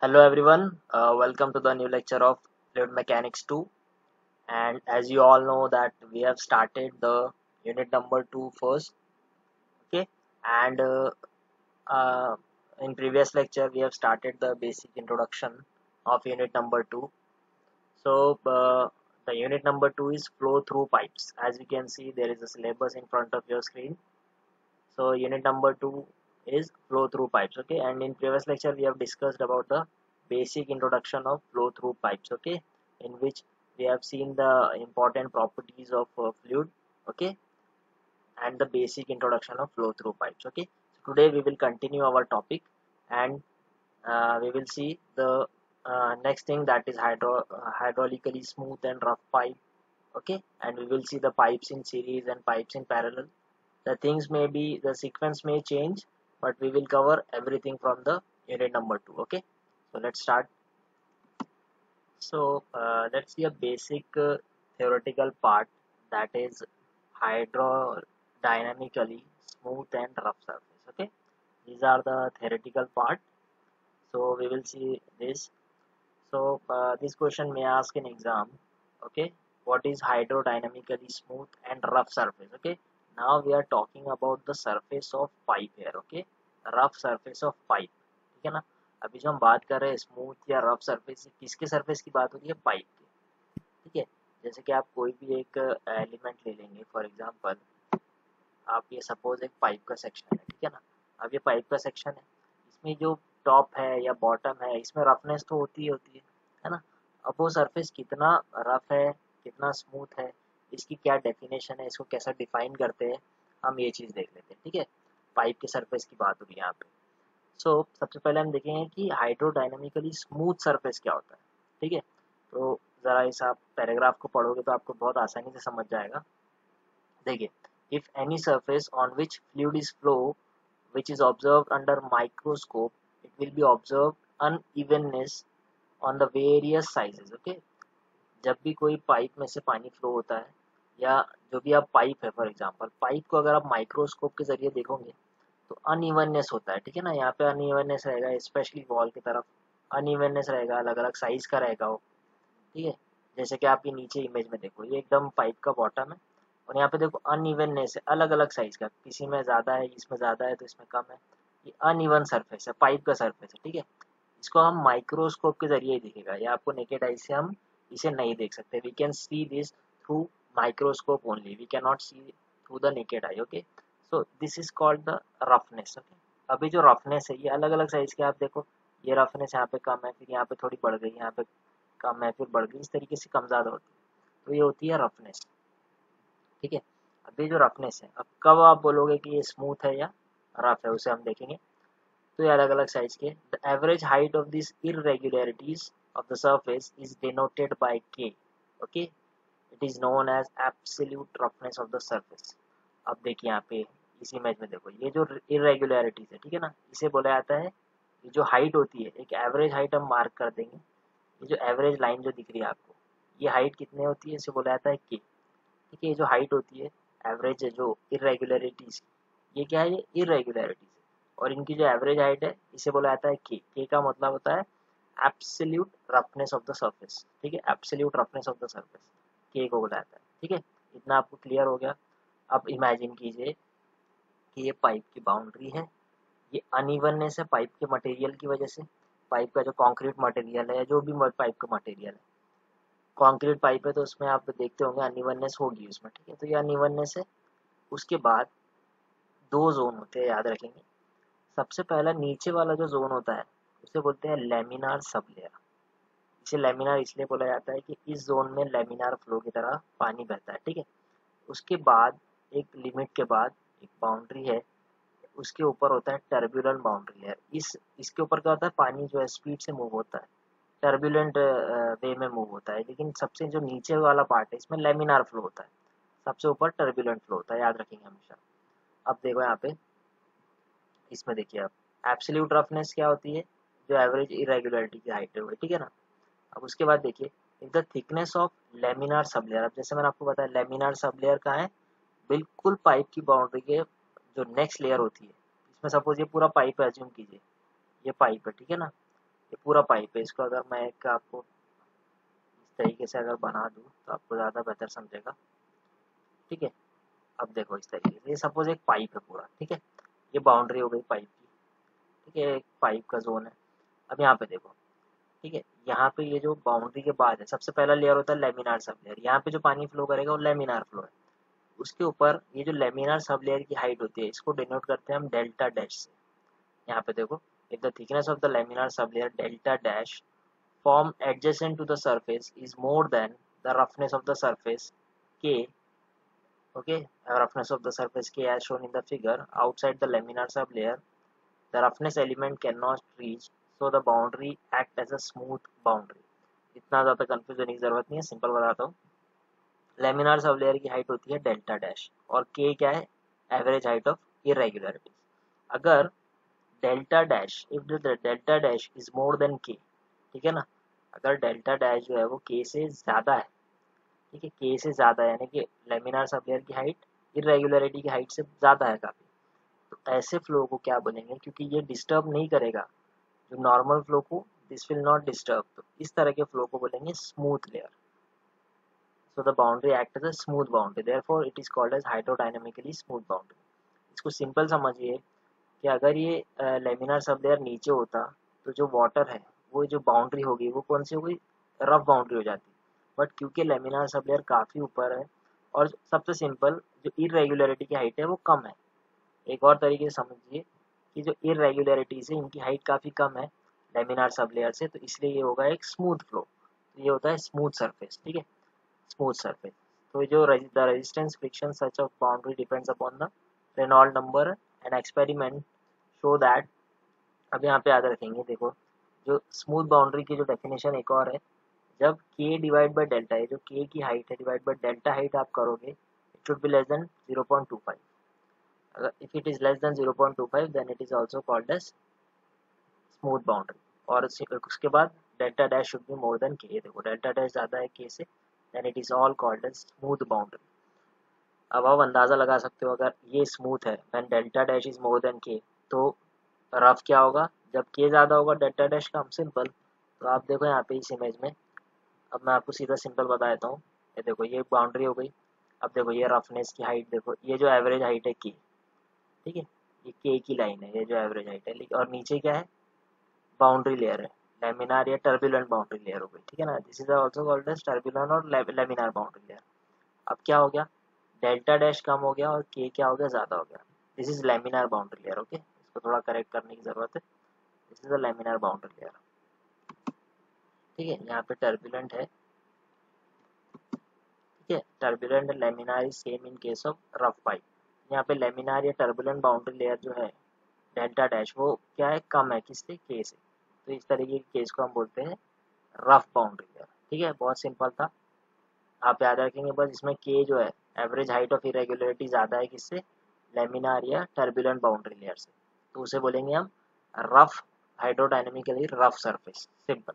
Hello everyone, welcome to the new lecture of Fluid Mechanics 2. And as you all know that we have started the unit number 2 first, okay? And uh, in previous lecture we have started the basic introduction of unit number 2. So the unit number 2 is flow through pipes. As you can see, there is a syllabus in front of your screen. So unit number 2 is flow through pipes, okay? And in previous lecture we have discussed about the basic introduction of flow through pipes, okay? In which we have seen the important properties of fluid, okay? And the basic introduction of flow through pipes, okay? So today we will continue our topic, and we will see the next thing, that is hydraulically smooth and rough pipe, okay? And we will see the pipes in series and pipes in parallel. The sequence may change, but we will cover everything from the unit number 2, okay? So let's start. So let's see a basic theoretical part, that is hydrodynamically smooth and rough surface, okay? These are the theoretical part. So we will see this. So this question may ask in exam, okay? What is hydrodynamically smooth and rough surface, okay? Now we are talking about the surface of pipe here, okay? Rough surface of pipe, ठीक है ना? अभी जो हम बात कर रहे हैं स्मूथ या रफ सरफेस, किसके सरफेस की बात हो रही है? पाइप की, ठीक है? जैसे कि आप कोई भी एक एलिमेंट ले लेंगे, फॉर एग्जांपल आप ये सपोज एक पाइप का सेक्शन है, ठीक है ना? अब ये पाइप का सेक्शन है, इसमें जो टॉप है या बॉटम है, इसमें रफनेस तो होती है ना? अब वो सरफेस कितना रफ है, कितना स्मूथ है, इसकी क्या डेफिनेशन है, इसको कैसा डिफाइन करते हैं, हम ये चीज़ देख लेते हैं, ठीक है? पाइप के सरफेस की बात हो रही है यहाँ पे। सबसे पहले हम देखेंगे कि हाइड्रोडायनामिकली स्मूथ सरफेस क्या होता है, ठीक है? तो ज़रा इस आप पैराग्राफ को पढ़ोगे तो आपको बहुत आसानी से समझ जाएगा। देखिए, if any surface on which fluid is flow which is observed under microscope, it will be observed unevenness on the various sizes, okay? जब भी कोई पाइप में से पानी फ्लो होता है, या जो भी आप पाइप है, फॉर एग्जांपल पाइप को अगर आप माइक्रोस्कोप के जरिए देखोगे तो अनइवननेस होता है, ठीक है ना? यहाँ पे अनइवननेस रहेगा, स्पेशली वॉल की तरफ अनइवननेस रहेगा, अलग अलग साइज का रहेगा वो, ठीक है? जैसे कि आप ये नीचे इमेज में देखो, ये एकदम पाइप का बॉटम है, और यहाँ पे देखो अनइवननेस है, अलग अलग साइज का, किसी में ज़्यादा है, इसमें ज़्यादा है तो इसमें कम है। ये अनइवन सरफेस है, पाइप का सरफेस है, ठीक है? इसको हम माइक्रोस्कोप के जरिए ही दिखेगा, ये आपको नेकेड आई से हम इसे नहीं देख सकते। We can see this through microscope only, we can not see through the naked eye, okay? So this is called the roughness, okay? अभी जो रफनेस है ये अलग अलग साइज के, आप देखो ये रफनेस यहाँ पे कम है, फिर यहाँ पे थोड़ी बढ़ गई, यहाँ पे कम है, फिर बढ़ गई, इस तरीके से कम ज़्यादा होती है, तो ये होती है रफनेस, ठीक है? अभी जो रफनेस है, अब कब आप बोलोगे कि ये स्मूथ है या रफ है, उसे हम देखेंगे। तो ये अलग अलग साइज के, the average height of this irregularities of the surface is denoted by K, okay? It is known as absolute roughness of the surface. अब देखिए यहाँ पे इस इमेज में देखो, ये जो इरेगुलरिटीज है, ठीक है ना, इसे बोला जाता है, ये जो हाइट होती है, एक एवरेज हाइट हम मार्क कर देंगे, ये जो एवरेज लाइन जो दिख रही है आपको, ये हाइट कितनी होती है, इसे बोला जाता है के, ठीक है? ये जो हाइट होती है एवरेज है जो इरेगुलरिटीज, ये क्या है? ये इरेगुलरिटीज है, और इनकी जो एवरेज हाइट है इसे बोला जाता है के का मतलब होता है absolute roughness of the surface, ठीक है? Absolute roughness of the surface, के को बोला जाता है, ठीक है? इतना आपको क्लियर हो गया। अब इमेजिन कीजिए कि ये पाइप की बाउंड्री है, ये अनइवननेस है पाइप के मटेरियल की वजह से, पाइप का जो कंक्रीट मटेरियल है, जो भी पाइप का मटेरियल है, कंक्रीट पाइप है तो उसमें आप देखते होंगे अनइवननेस होगी उसमें, ठीक है? तो ये अनइवननेस है। उसके बाद दो जोन होते हैं, याद रखेंगे। सबसे पहला नीचे वाला जो जोन होता है उसे बोलते हैं लेमिनार सब लेयर। इसे लेमिनार इसलिए बोला जाता है कि इस जोन में लेमिनार फ्लो की तरह पानी बहता है, ठीक है? उसके बाद एक लिमिट के बाद एक बाउंड्री है, उसके ऊपर होता है टर्बुलेंट बाउंड्री लेयर। इसके ऊपर क्या होता है, पानी जो है स्पीड से मूव होता है, टर्बुलेंट वे में मूव होता है, लेकिन सबसे जो नीचे वाला पार्ट है इसमें लेमिनार फ्लो होता है, सबसे ऊपर टर्बुलेंट फ्लो होता है, याद रखेंगे हमेशा। अब देखो यहाँ पे, इसमें देखिए आप, एब्सोल्यूट रफनेस क्या होती है, जो एवरेज इरेगुलरिटी की हाइट है वो, ठीक है ना? अब उसके बाद देखिए, the thickness of laminar sub layer. अब जैसे मैंने आपको बताया लेमिनार सब लेयर कहाँ है, बिल्कुल पाइप की बाउंड्री के जो नेक्स्ट लेयर होती है, इसमें सपोज ये पूरा पाइप है, अज्यूम कीजिए ये पाइप है, ठीक है ना? ये पूरा पाइप है, इसको अगर मैं एक आपको इस तरीके से अगर बना दूँ तो आपको ज़्यादा बेहतर समझेगा। ठीक है, अब देखो इस तरीके से, ये सपोज एक पाइप है पूरा, ठीक है, ये बाउंड्री हो गई पाइप की, ठीक है, एक पाइप का जोन है। अब यहाँ पे देखो, ठीक है, यहाँ पे ये जो बाउंड्री के बाद है, सबसे पहला लेयर होता है लेमिनार सब लेयर, यहाँ पे जो पानी फ्लो करेगा वो लेमिनार फ्लो है। उसके ऊपर ये जो लेमिनार सब लेयर की हाइट होती है, इसको डिनोट करते हैं हम डेल्टा डैश से। यहाँ पे देखो, if the thickness of the laminar sub layer delta dash form adjacent to the surface is more than the roughness of the surface K. Okay, roughness of the surface K as shown in the figure outside the laminar sublayer, the roughness element cannot reach, so the boundary act as a smooth boundary. इतना ज़्यादा confuse होने की ज़रूरत नहीं है, simple बताता हूँ। Laminar सबलेयर की हाइट होती है डेल्टा डैश और के क्या है, एवरेज हाइट ऑफ इरेगुलरिटीज। अगर delta dash, if the delta dash is more than के, ठीक है ना, अगर डेल्टा डैश जो है वो के से ज़्यादा है, ठीक है, के से ज़्यादा है, यानी कि लेमिनार सबलेयर की हाइट इरेगुलरिटी की हाइट से ज़्यादा है काफ़ी, तो ऐसे फ्लो को क्या बोलेंगे, क्योंकि ये डिस्टर्ब नहीं करेगा जो नॉर्मल फ्लो को, दिस विल नॉट डिस्टर्ब, तो इस तरह के फ्लो को बोलेंगे smooth layer. So the boundary act as a smooth boundary, therefore it is called as hydrodynamically smooth boundary. इसको सिंपल समझिए कि अगर ये लेमिनार सब लेयर नीचे होता तो जो वाटर है वो जो बाउंड्री होगी वो कौन सी होगी, रफ बाउंड्री हो जाती। बट क्योंकि लेमिनार सब लेयर काफ़ी ऊपर है और सबसे सिंपल जो इरेगुलरिटी की हाइट है वो कम है, एक और तरीके से समझिए कि जो इरेगुलरिटीज है इनकी हाइट काफ़ी कम है लेमिनार सब लेयर से, तो इसलिए ये होगा एक स्मूथ फ्लो, तो ये होता है स्मूथ सरफेस। ठीक है, स्मूथ सरफेस। तो जो the resistance friction such of boundary depends upon the Reynold number and experiment show that. अब यहाँ पे याद रखेंगे, देखो जो स्मूथ बाउंड्री की जो डेफिनेशन एक और है, जब k डिवाइड बाई डेल्टा है, जो k की हाइट है डिवाइड बाई डेल्टा हाइट आप करोगे, it should be less than 0.25। अगर if it is less than 0.25 then it is also called as smooth boundary. और उसके बाद delta dash should be more than k, देखो delta dash ज़्यादा है k से, then it is all called as smooth boundary. अब आप अंदाज़ा लगा सकते हो, अगर ये स्मूथ है when delta dash is more than के, तो रफ क्या होगा जब के ज़्यादा होगा डेल्टा डैश का, हम सिंपल। तो आप देखो यहाँ पे इस इमेज में, अब मैं आपको सीधा सिंपल बता देता हूँ। ये देखो ये बाउंड्री हो गई, अब देखो ये रफनेस की हाइट, देखो ये जो एवरेज हाइट है के, ठीक है, ये के की लाइन है, ये जो एवरेज हाइट है, और नीचे क्या है, बाउंड्री लेयर है, लेमिनार या टर्बुलेंट बाउंड्री लेयर हो गई, ठीक है ना, this is also called as turbulent और लेमिनार बाउंड्री लेयर। अब क्या हो गया, डेल्टा डैश कम हो गया और के क्या हो गया, ज़्यादा हो गया, this is laminar boundary layer. Okay, इसको थोड़ा करेक्ट करने की ज़रूरत है, this is the laminar boundary layer. ठीक है, यहाँ पे टर्बुलेंट है, ठीक है, turbulent and laminar is same in case of rough pipe. यहाँ पे लेमिनार या टर्बुलेंट बाउंड्री लेयर जो है डेल्टा डैश, वो क्या है, कम है किससे, के से, तो इस तरीके के केस को हम बोलते हैं रफ बाउंड्री लेयर। ठीक है, बहुत सिंपल था, आप याद रखेंगे बस, इसमें के जो है एवरेज हाइट ऑफ इरेगुलरिटी ज़्यादा है किससे, लेमिनार या टर्बुलेंट बाउंड्री लेयर से, तो उसे बोलेंगे हम रफ, हाइड्रोडायनेमिकली रफ सरफेस, सिंपल।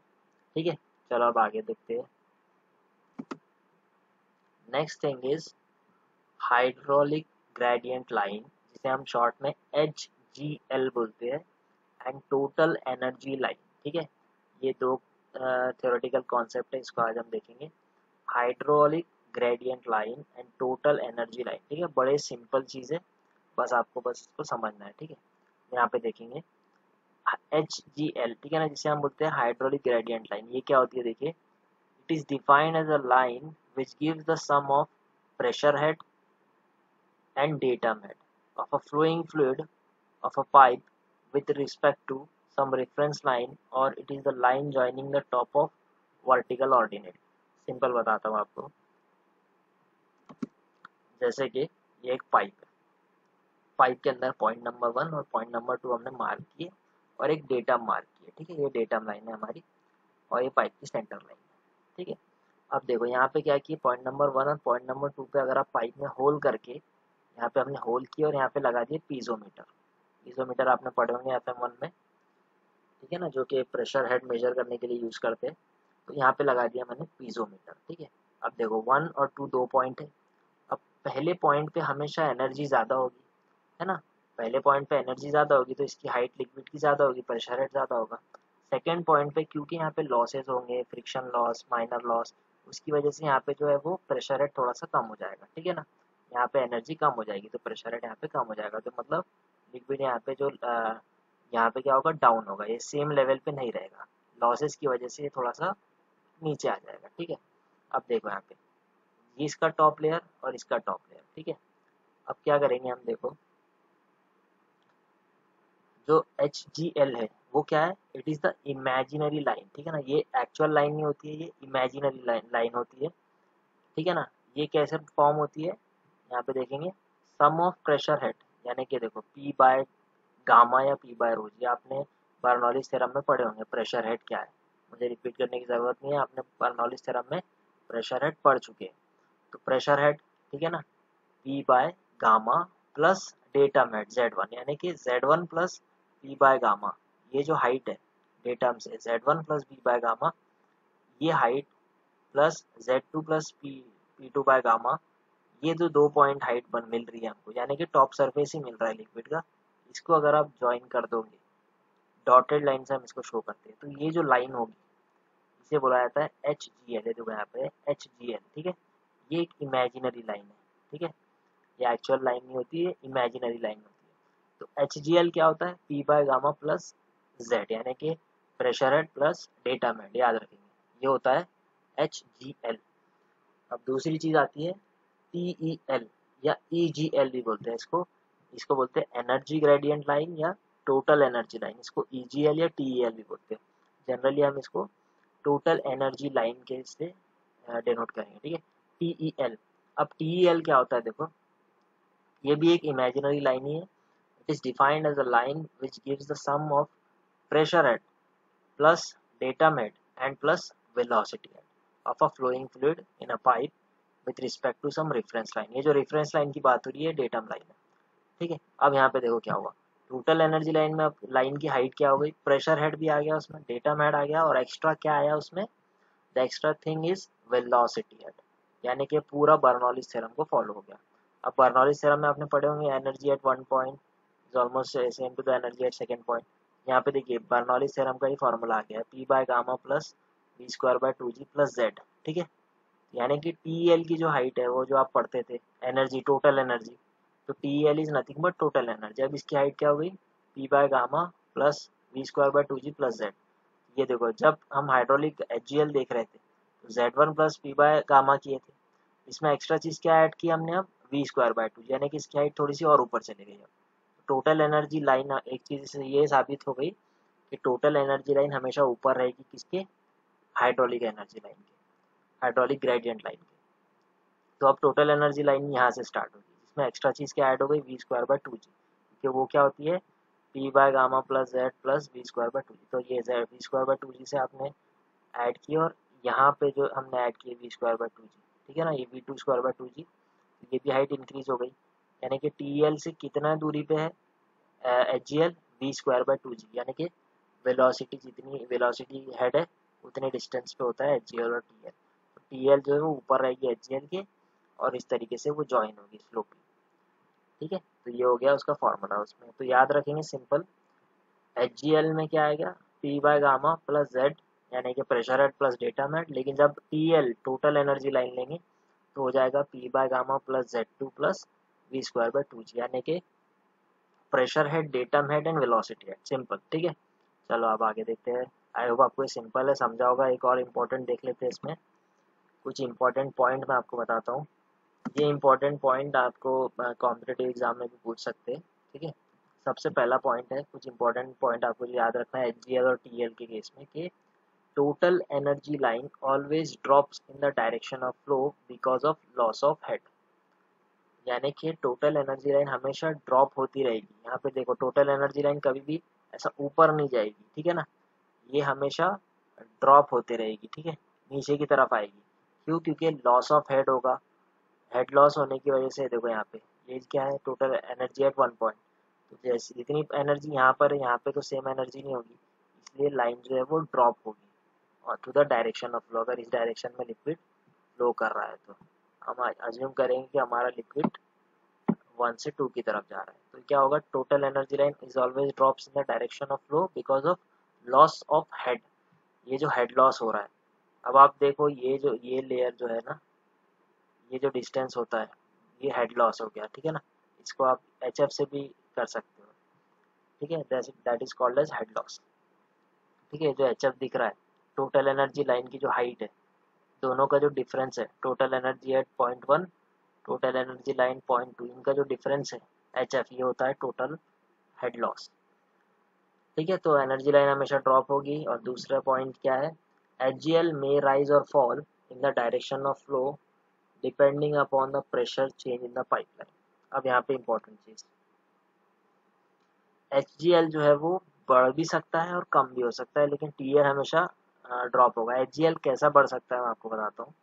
ठीक है, चलो अब आगे देखते हैं। Next thing is hydraulic gradient line, जिसे हम शॉर्ट में HGL बोलते हैं, एंड टोटल एनर्जी लाइन। ठीक है, ये दो थ्योरेटिकल कॉन्सेप्ट है, इसको आज हम देखेंगे, hydraulic gradient line and total energy line. ठीक है, बड़े सिंपल चीज़ है, बस आपको बस इसको समझना है। ठीक है, यहाँ पे देखेंगे HGL, ठीक है ना, जिसे हम बोलते हैं हाइड्रोलिक ग्रेडियंट लाइन, ये क्या होती है देखिए, it is defined as a line which gives the sum of pressure head and datum head of a flowing fluid of a pipe with respect to some reference line, or it is the line joining the top of vertical ordinate। Simple बताता हूँ आपको, जैसे कि ये एक pipe है, pipe के अंदर पॉइंट नंबर 1 और पॉइंट नंबर 2 हमने मार्क किए और एक डेटम मार्क किए। ठीक है, ये डेटम लाइन है हमारी और ये पाइप की सेंटर लाइन है। ठीक है, अब देखो यहाँ पे क्या किया, पॉइंट नंबर 1 और पॉइंट नंबर 2 पे अगर आप पाइप में होल करके, यहाँ पे हमने होल किया और यहाँ पे लगा दिए पीजोमीटर। पीजोमीटर आपने पढ़े होंगे FM1 में, ठीक है ना, जो कि प्रेशर हेड मेजर करने के लिए यूज़ करते हैं, तो यहाँ पे लगा दिया मैंने पीजोमीटर। ठीक है, अब देखो 1 और 2 दो पॉइंट है, अब पहले पॉइंट पे हमेशा एनर्जी ज़्यादा होगी, है ना, पहले पॉइंट पे एनर्जी ज़्यादा होगी तो इसकी हाइट लिक्विड की ज़्यादा होगी, प्रेशर हेड ज़्यादा होगा। सेकेंड पॉइंट पे क्योंकि यहाँ पे लॉसेस होंगे, फ्रिक्शन लॉस, माइनर लॉस, उसकी वजह से यहाँ पे जो है वो प्रेशर हेड थोड़ा सा कम हो जाएगा, ठीक है ना। यहाँ पे एनर्जी कम हो जाएगी तो प्रेशर हेड यहाँ पे कम हो जाएगा, तो मतलब लिक्विड यहाँ पे जो यहाँ पे क्या होगा, डाउन होगा, ये सेम लेवल पे नहीं रहेगा, लॉसेस की वजह से ये थोड़ा सा नीचे आ जाएगा, ठीक है। अब देखो यहाँ पे ये इसका टॉप लेयर और इसका टॉप लेयर, ठीक है। अब क्या करेंगे हम, देखो जो HGL है वो क्या है, it is the imaginary line, ठीक है ना। ये एक्चुअल लाइन नहीं होती है, ये इमेजिनरी लाइन होती है, ठीक है ना। ये कैसे फॉर्म होती है, यहाँ पे देखेंगे, सम ऑफ प्रेशर हेड, यानी कि देखो P बाय गामा या P बाय रो, ये आपने बर्नौलीज थ्योरम में पढ़े होंगे प्रेशर हेड क्या है, मुझे रिपीट करने की ज़रूरत नहीं है, आपने बर्नौलीज थ्योरम में प्रेशर हेड पढ़ चुके हैं। तो प्रेशर हेड, ठीक है ना, P by gamma plus datum head Z1, यानी कि Z1 plus P by gamma, ये जो हाइट है डेटम से Z1 plus P by gamma, ये height plus Z2 plus P2 by gamma, ये जो 2 पॉइंट हाइट बन मिल रही है हमको, यानी कि टॉप सरफेस ही मिल रहा है लिक्विड का, इसको अगर आप ज्वाइन कर दोगे डॉटेड लाइन से हम इसको शो करते हैं, तो ये जो लाइन होगी इसे बोला जाता है HGL, है देखो यहाँ पे HGL, ठीक है। ये एक इमेजिनरी लाइन है, ठीक है, ये एक्चुअल लाइन नहीं होती है, इमेजिनरी लाइन होती है। तो HGL क्या होता है, P by gamma plus Z, यानी कि pressure head plus data head, याद रखेंगे ये होता है HGL। अब दूसरी चीज आती है TEL या EGL भी बोलते हैं इसको, इसको बोलते हैं एनर्जी ग्रेडियंट लाइन या टोटल एनर्जी लाइन, इसको EGL या TEL भी बोलते हैं। जनरली हम इसको टोटल एनर्जी लाइन के से डिनोट करेंगे, ठीक है, TEL। अब TEL क्या होता है, देखो ये भी एक इमेजिनरी लाइन ही है। It is defined as a line which gives the sum of pressure head plus datum head and plus velocity head of a flowing fluid in a pipe with respect to some reference line। ये जो reference line की बात हो रही है datum line है, ठीक है। अब यहाँ पे देखो क्या हुआ, टोटल एनर्जी लाइन में अब लाइन की हाइट क्या हो गई, प्रेशर हेड भी आ गया उसमें, डेटम हेड आ गया, और एक्स्ट्रा क्या आया उसमें, the extra thing is velocity head, यानी कि पूरा बर्नौलीज थ्योरम को फॉलो हो गया। अब बर्नौलीज थ्योरम में आपने पढ़े होंगे energy at one point is almost same to the energy at second point. यहाँ पे देखिए बर्नौलीज थ्योरम का ही फॉर्मूला आ गया है, P by gamma plus V square by 2G plus Z, ठीक है। यानी कि TEL की जो हाइट है वो जो आप पढ़ते थे एनर्जी, टोटल एनर्जी, तो TEL is nothing but total energy. अब इसकी हाइट क्या हो गई, P by gamma plus V square by 2G plus Z। ये देखो जब हम हाइड्रोलिक HGL देख रहे थे तो Z1 plus P by gamma किए थे, इसमें एक्स्ट्रा चीज क्या ऐड की हमने, अब V स्क्वायर बाय 2, यानी कि इसकी हाइट थोड़ी सी और ऊपर चली गई। अब टोटल एनर्जी लाइन एक चीज से ये साबित हो गई कि टोटल एनर्जी लाइन हमेशा ऊपर रहेगी किसके, हाइड्रोलिक एनर्जी लाइन के, हाइड्रोलिक ग्रेडियंट लाइन के। तो अब टोटल एनर्जी लाइन यहाँ से स्टार्ट होगी, जिसमें एक्स्ट्रा चीज क्या ऐड हो गई, V स्क्वायर बाय 2G, क्योंकि वो क्या होती है P by gamma plus Z plus V square by 2G। तो ये V स्क्वायर बाय 2G से आपने ऐड की, और यहाँ पे जो हमने ऐड किए V स्क्वायर बाय 2G, ठीक है ना, ये V2 स्क्वायर बाय 2G, ये भी हाइट इंक्रीज हो गई, यानी कि TEL से कितना दूरी पे है HGL, V square by 2G, यानी कि वेलोसिटी, जितनी वेलोसिटी हेड है उतने डिस्टेंस पे होता है HGL और TL। तो TL जो है वो ऊपर रहेगी HGL के, और इस तरीके से वो ज्वाइन होगी स्लोपी, ठीक है। तो ये हो गया उसका फॉर्मूला, उसमें तो याद रखेंगे सिंपल, HGL में क्या आएगा, P by gamma plus Z, यानी कि pressure head plus data head, लेकिन जब TL टोटल एनर्जी लाइन लेंगे तो हो जाएगा P by gamma plus Z2 plus V square by 2G, यानी कि pressure head, datum head and velocity head, simple, ठीक है। चलो अब आगे देखते हैं, आई होप आपको ये सिंपल है, समझा होगा। एक और इम्पोर्टेंट देख लेते हैं, इसमें कुछ इंपॉर्टेंट पॉइंट मैं आपको बताता हूँ। ये इंपॉर्टेंट पॉइंट आपको कॉम्पिटेटिव एग्जाम में भी पूछ सकते हैं, ठीक है। सबसे पहला पॉइंट है, कुछ इंपॉर्टेंट पॉइंट आपको याद रखना है HGL और TL के केस में, कि total energy line always drops in the direction of flow because of loss of head, यानी कि टोटल एनर्जी लाइन हमेशा ड्रॉप होती रहेगी। यहाँ पे देखो टोटल एनर्जी लाइन कभी भी ऐसा ऊपर नहीं जाएगी, ठीक है ना, ये हमेशा ड्रॉप होते रहेगी, ठीक है, नीचे की तरफ आएगी। क्यों, क्योंकि लॉस ऑफ हेड होगा, हेड लॉस होने की वजह से देखो यहाँ पे ये क्या है, total energy at one point, तो जैसे जितनी एनर्जी यहाँ पर है यहाँ पे तो सेम एनर्जी नहीं होगी, इसलिए लाइन जो है वो ड्रॉप होगी और to the direction of flow, अगर इस डायरेक्शन में लिक्विड फ्लो कर रहा है तो हम अज्यूम करेंगे कि हमारा लिक्विड 1 से 2 की तरफ जा रहा है, तो क्या होगा, total energy line is always drops in the direction of flow because of loss of head, ये जो हेड लॉस हो रहा है। अब आप देखो ये लेयर जो है ना, ये जो डिस्टेंस होता है ये हेड लॉस हो गया, ठीक है ना। इसको आप HF से भी कर सकते हो, ठीक है, that is called as head loss. ठीक है, जो HF दिख रहा है टोटल एनर्जी लाइन की जो हाइट है, दोनों का जो डिफरेंस है, total energy at 0.1, total energy line 0.2, इनका जो डिफरेंस है HF, ये होता है टोटल हेड लॉस। ठीक है, तो एनर्जी लाइन हमेशा ड्रॉप होगी। और दूसरा पॉइंट क्या है, HGL may rise or fall in the direction of flow depending upon the pressure change in the pipeline। अब यहाँ पे इम्पोर्टेंट चीज, HGL जो है वो बढ़ भी सकता है और कम भी हो सकता है, लेकिन TL हमेशा ड्रॉप होगा। HGL कैसा बढ़ सकता है मैं आपको बताता हूँ।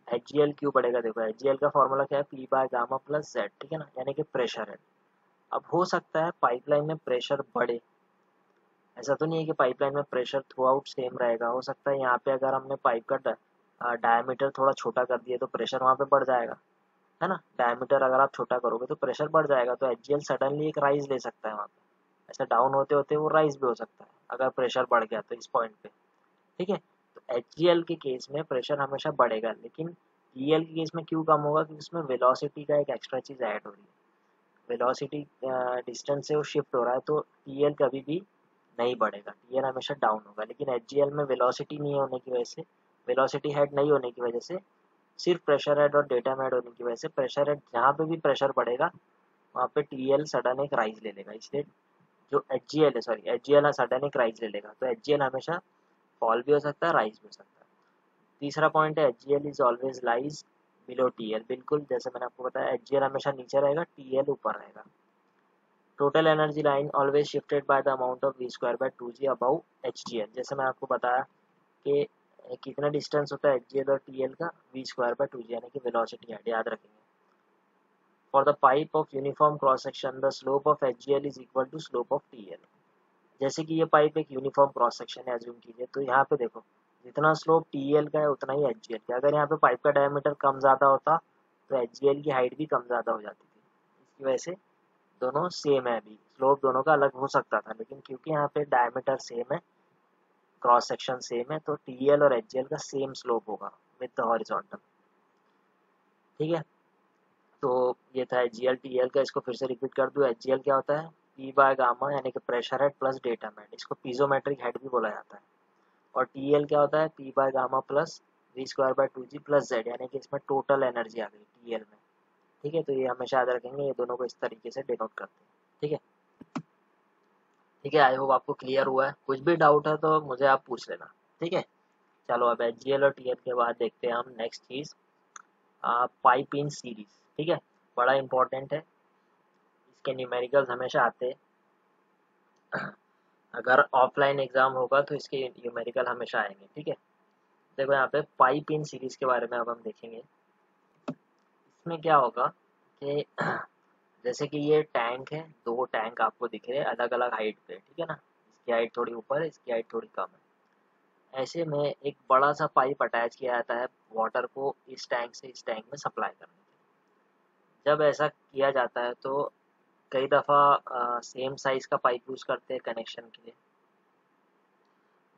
HGL क्यों बढ़ेगा, देखो HGL का फॉर्मूला क्या है, P by gamma plus Z, ठीक है ना, यानी कि प्रेशर है। अब हो सकता है पाइपलाइन में प्रेशर बढ़े, ऐसा तो नहीं है कि पाइपलाइन में प्रेशर थ्रू आउट सेम रहेगा। हो सकता है यहाँ पे अगर हमने पाइप का डायमीटर थोड़ा छोटा कर दिया तो प्रेशर वहाँ पे बढ़ जाएगा, है ना। डायमीटर अगर आप छोटा करोगे तो प्रेशर बढ़ जाएगा, तो HGL सडनली एक राइज ले सकता है वहाँ पे, ऐसा डाउन होते होते वो राइज भी हो सकता है अगर प्रेशर बढ़ गया तो इस पॉइंट पे। ठीक है, तो HGL के केस में प्रेशर हमेशा बढ़ेगा, लेकिन TL के केस में क्यों कम होगा, क्योंकि उसमें वेलोसिटी का एक एक्स्ट्रा चीज़ ऐड हो रही है। वेलोसिटी डिस्टेंस से वो शिफ्ट हो रहा है, तो TL कभी भी नहीं बढ़ेगा, TL हमेशा डाउन होगा। लेकिन HGL में वेलोसिटी नहीं होने की वजह से, वेलोसिटी हेड नहीं होने की वजह से, सिर्फ प्रेशर हेड और डेटा हेड होने की वजह से, प्रेशर हेड जहाँ पे भी प्रेशर बढ़ेगा वहाँ पे TL सडन एक राइज ले लेगा, इसलिए जो HGL है, सॉरी HGL सडन एक राइज ले लेगा। तो HGL हमेशा फॉल भी हो सकता है, राइज भी हो सकता है। तीसरा पॉइंट है HGL is always lies below TL, बिल्कुल जैसे मैंने आपको बताया HGL हमेशा नीचे रहेगा, TL ऊपर रहेगा। Total energy line always shifted by the amount of V²/2G above HGL, जैसे मैं आपको बताया कि कितना डिस्टेंस होता है HGL और TL का, V²/2G, यानी कि वेलोसिटी हेड, याद रखेंगे। For the pipe of uniform cross section the slope of HGL is equal to slope of TL। जैसे कि ये पाइप एक यूनिफॉर्म क्रॉस सेक्शन है एज्यूम कीजिए, तो यहाँ पे देखो जितना स्लोप TL का है उतना ही HGL का। अगर यहाँ पे पाइप का डायमीटर कम ज़्यादा होता तो HGL की हाइट भी कम ज़्यादा हो जाती थी। इसकी वजह से दोनों सेम है, अभी स्लोप दोनों का अलग हो सकता था, लेकिन क्योंकि यहाँ पे डायमीटर सेम है, क्रॉस सेक्शन सेम है, तो TL और HGL का सेम स्लोप होगा विद द हॉरिजॉन्टल। ठीक है, तो ये था HGL TL का। इसको फिर से रिपीट कर दूँ, HGL क्या होता है, P बाय गामा यानी कि pressure head plus data head, इसको पीजोमेट्रिक हेड भी बोला जाता है। और TL क्या होता है, P by gamma plus V²/2G plus Z, यानी कि इसमें टोटल एनर्जी आ गई TL में। ठीक है, तो ये हमेशा याद रखेंगे, ये दोनों को इस तरीके से डिनोट करते हैं। ठीक है, ठीक है, आई होप आपको क्लियर हुआ है। कुछ भी डाउट है तो मुझे आप पूछ लेना। ठीक है, चलो अब HGL और TL के बाद देखते हैं हम नेक्स्ट चीज़, पाइप इन सीरीज। ठीक है, बड़ा इंपॉर्टेंट है, इसके न्यूमेरिकल्स हमेशा आते हैं। अगर ऑफलाइन एग्जाम होगा तो इसके न्यूमेरिकल हमेशा आएंगे। ठीक है, देखो यहाँ पे पाइप इन सीरीज के बारे में अब हम देखेंगे। इसमें क्या होगा कि जैसे कि ये टैंक है, दो टैंक आपको दिख रहे हैं अलग अलग हाइट पे, ठीक है ना, इसकी हाइट थोड़ी ऊपर है, इसकी हाइट थोड़ी कम है। ऐसे में एक बड़ा सा पाइप अटैच किया जाता है वाटर को इस टैंक से इस टैंक में सप्लाई करने के लिए। जब ऐसा किया जाता है तो कई दफ़ा सेम साइज़ का पाइप यूज़ करते हैं कनेक्शन के लिए,